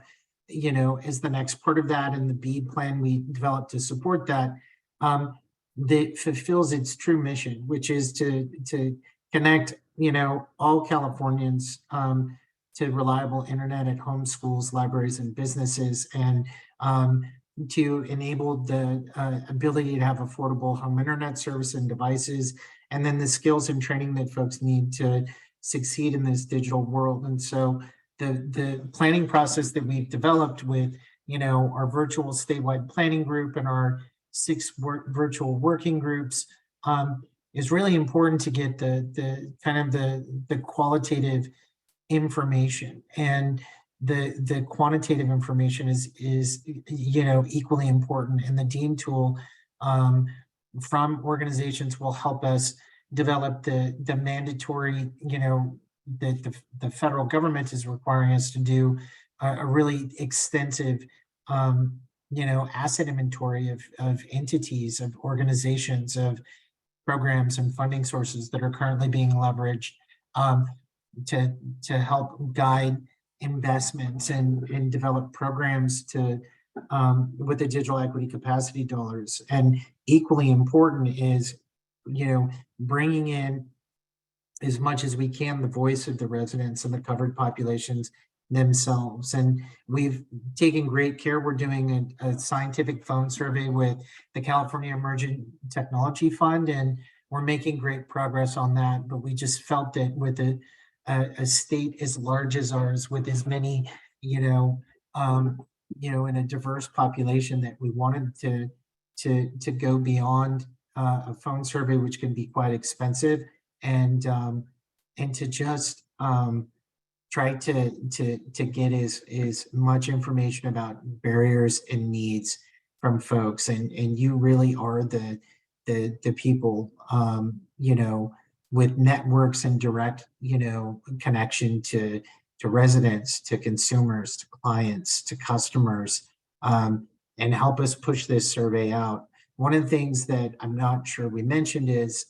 as the next part of that, and the BEAD plan we developed to support that, that fulfills its true mission, which is to connect all Californians to reliable internet at home, schools, libraries, and businesses, and to enable the ability to have affordable home internet service and devices, and then the skills and training that folks need to succeed in this digital world. And so the planning process that we've developed with our virtual statewide planning group and our 6 virtual working groups is really important to get the qualitative information, and the quantitative information is equally important. And the DEEM tool from organizations will help us develop the mandatory, that the federal government is requiring us to do a really extensive asset inventory of entities, of organizations, of programs and funding sources that are currently being leveraged to help guide investments and develop programs to with the digital equity capacity dollars. And equally important is bringing in as much as we can the voice of the residents and the covered populations themselves. And we've taken great care. We're doing a scientific phone survey with the California Emerging Technology Fund, and we're making great progress on that. But we just felt that with a state as large as ours, with as many, in a diverse population, that we wanted to go beyond a phone survey, which can be quite expensive, and to just try to get as much information about barriers and needs from folks. And you really are the people, with networks and direct, connection to residents, to consumers, to clients, to customers, and help us push this survey out. One of the things that I'm not sure we mentioned is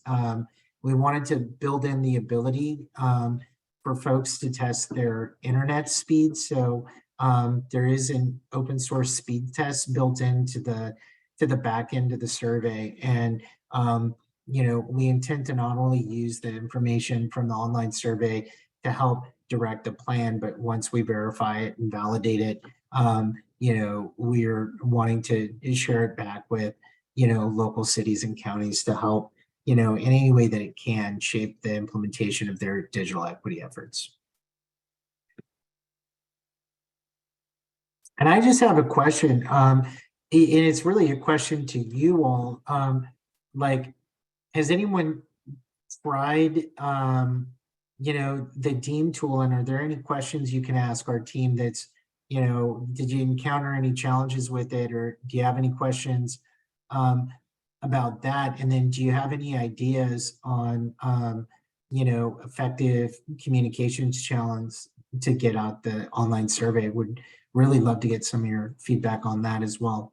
we wanted to build in the ability for folks to test their internet speed. So there is an open source speed test built into the back end of the survey. And we intend to not only use the information from the online survey to help direct the plan, but once we verify it and validate it, we're wanting to share it back with local cities and counties to help in any way that it can shape the implementation of their digital equity efforts. And I just have a question, and it's really a question to you all. Has anyone tried, the DEEM tool, and are there any questions you can ask our team that's, did you encounter any challenges with it, or do you have any questions about that? And then do you have any ideas on, effective communications challenge to get out the online survey? Would really love to get some of your feedback on that as well.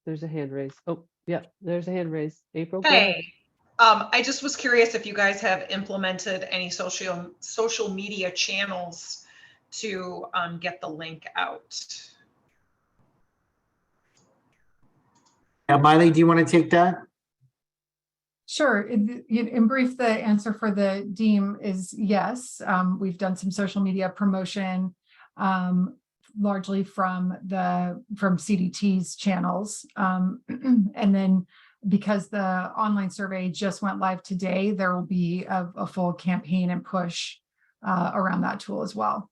There's a hand raised. Oh, yeah, there's a hand raised. April, go ahead. Hey, I just was curious if you guys have implemented any social media channels to get the link out. Miley, do you want to take that? Sure. In brief, the answer for the DEEM is yes. We've done some social media promotion, largely from CDT's channels. And then because the online survey just went live today, there will be a full campaign and push around that tool as well.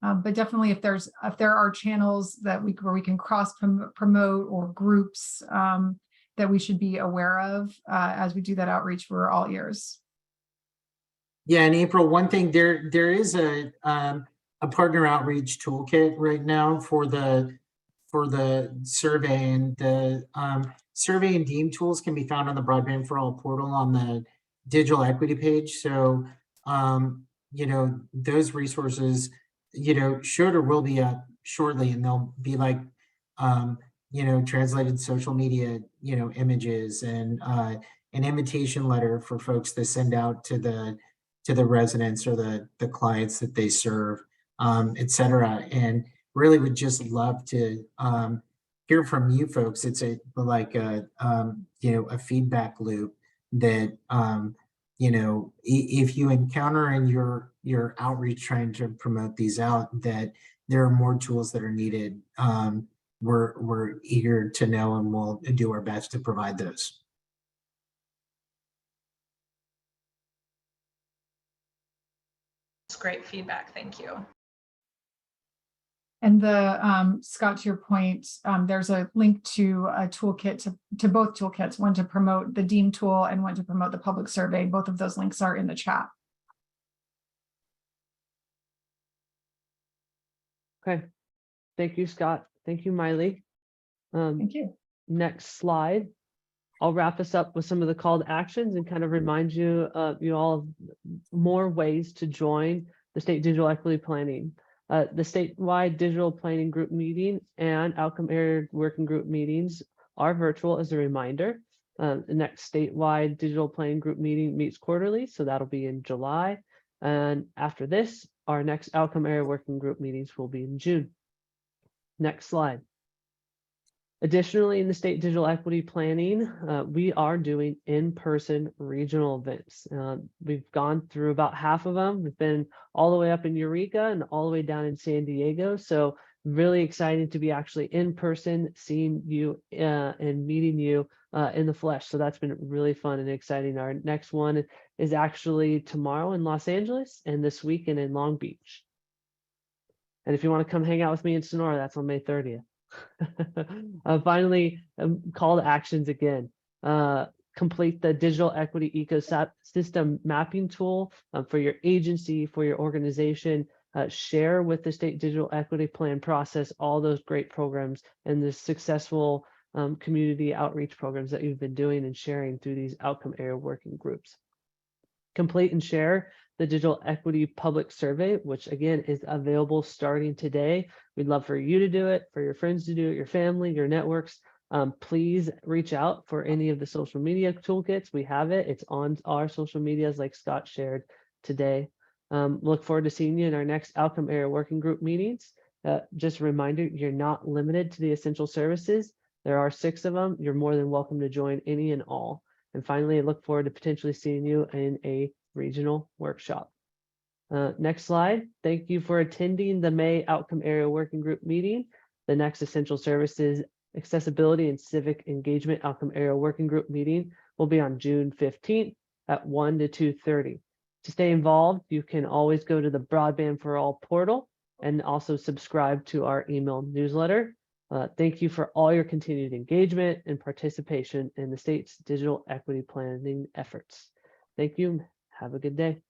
But definitely, if there are channels that where we can cross promote, or groups that we should be aware of as we do that outreach, we're all ears. Yeah, in April, one thing, there is a partner outreach toolkit right now for the survey, and the survey and DEEM tools can be found on the Broadband for All portal on the digital equity page. So those resources should or will be up shortly, and they'll be like translated social media images, and an invitation letter for folks to send out to the residents or the clients that they serve, etc. And really would just love to hear from you folks. It's a feedback loop that if you encounter in your outreach trying to promote these out, that there are more tools that are needed. We're eager to know, and we'll do our best to provide those. It's great feedback. Thank you. And Scott, to your point, there's a link to a toolkit to both toolkits, one to promote the DEEM tool and one to promote the public survey. Both of those links are in the chat. Okay. Thank you, Scott. Thank you, Miley. Thank you. Next slide. I'll wrap us up with some of the called actions and kind of remind you all of more ways to join the state digital equity planning. The statewide digital planning group meeting and outcome area working group meetings are virtual, as a reminder. The next statewide digital planning group meeting meets quarterly, so that'll be in July. And after this, our next outcome area working group meetings will be in June. Next slide. Additionally, in the state digital equity planning, we are doing in-person regional events. We've gone through about half of them. We've been all the way up in Eureka and all the way down in San Diego. So really excited to be actually in person, seeing you and meeting you in the flesh. So that's been really fun and exciting. Our next one is actually tomorrow in Los Angeles and this weekend in Long Beach. And if you want to come hang out with me in Sonora, that's on May 30th. Finally, call to actions again. Complete the digital equity ecosystem mapping tool for your agency, for your organization. Share with the state digital equity plan process all those great programs and the successful community outreach programs that you've been doing and sharing through these outcome area working groups. Complete and share the digital equity public survey, which again is available starting today. We'd love for you to do it, for your friends to do it, your family, your networks. Please reach out for any of the social media toolkits. We have it. It's on our social medias like Scott shared today. Look forward to seeing you in our next outcome area working group meetings. Just a reminder, you're not limited to the essential services. There are 6 of them. You're more than welcome to join any and all. And finally, I look forward to potentially seeing you in a regional workshop. Next slide. Thank you for attending the May Outcome Area Working Group meeting. The next Essential Services Accessibility and Civic Engagement Outcome Area Working Group meeting will be on June 15th at 1 to 2:30. To stay involved, you can always go to the Broadband for All portal and also subscribe to our email newsletter. Thank you for all your continued engagement and participation in the state's digital equity planning efforts. Thank you. Have a good day.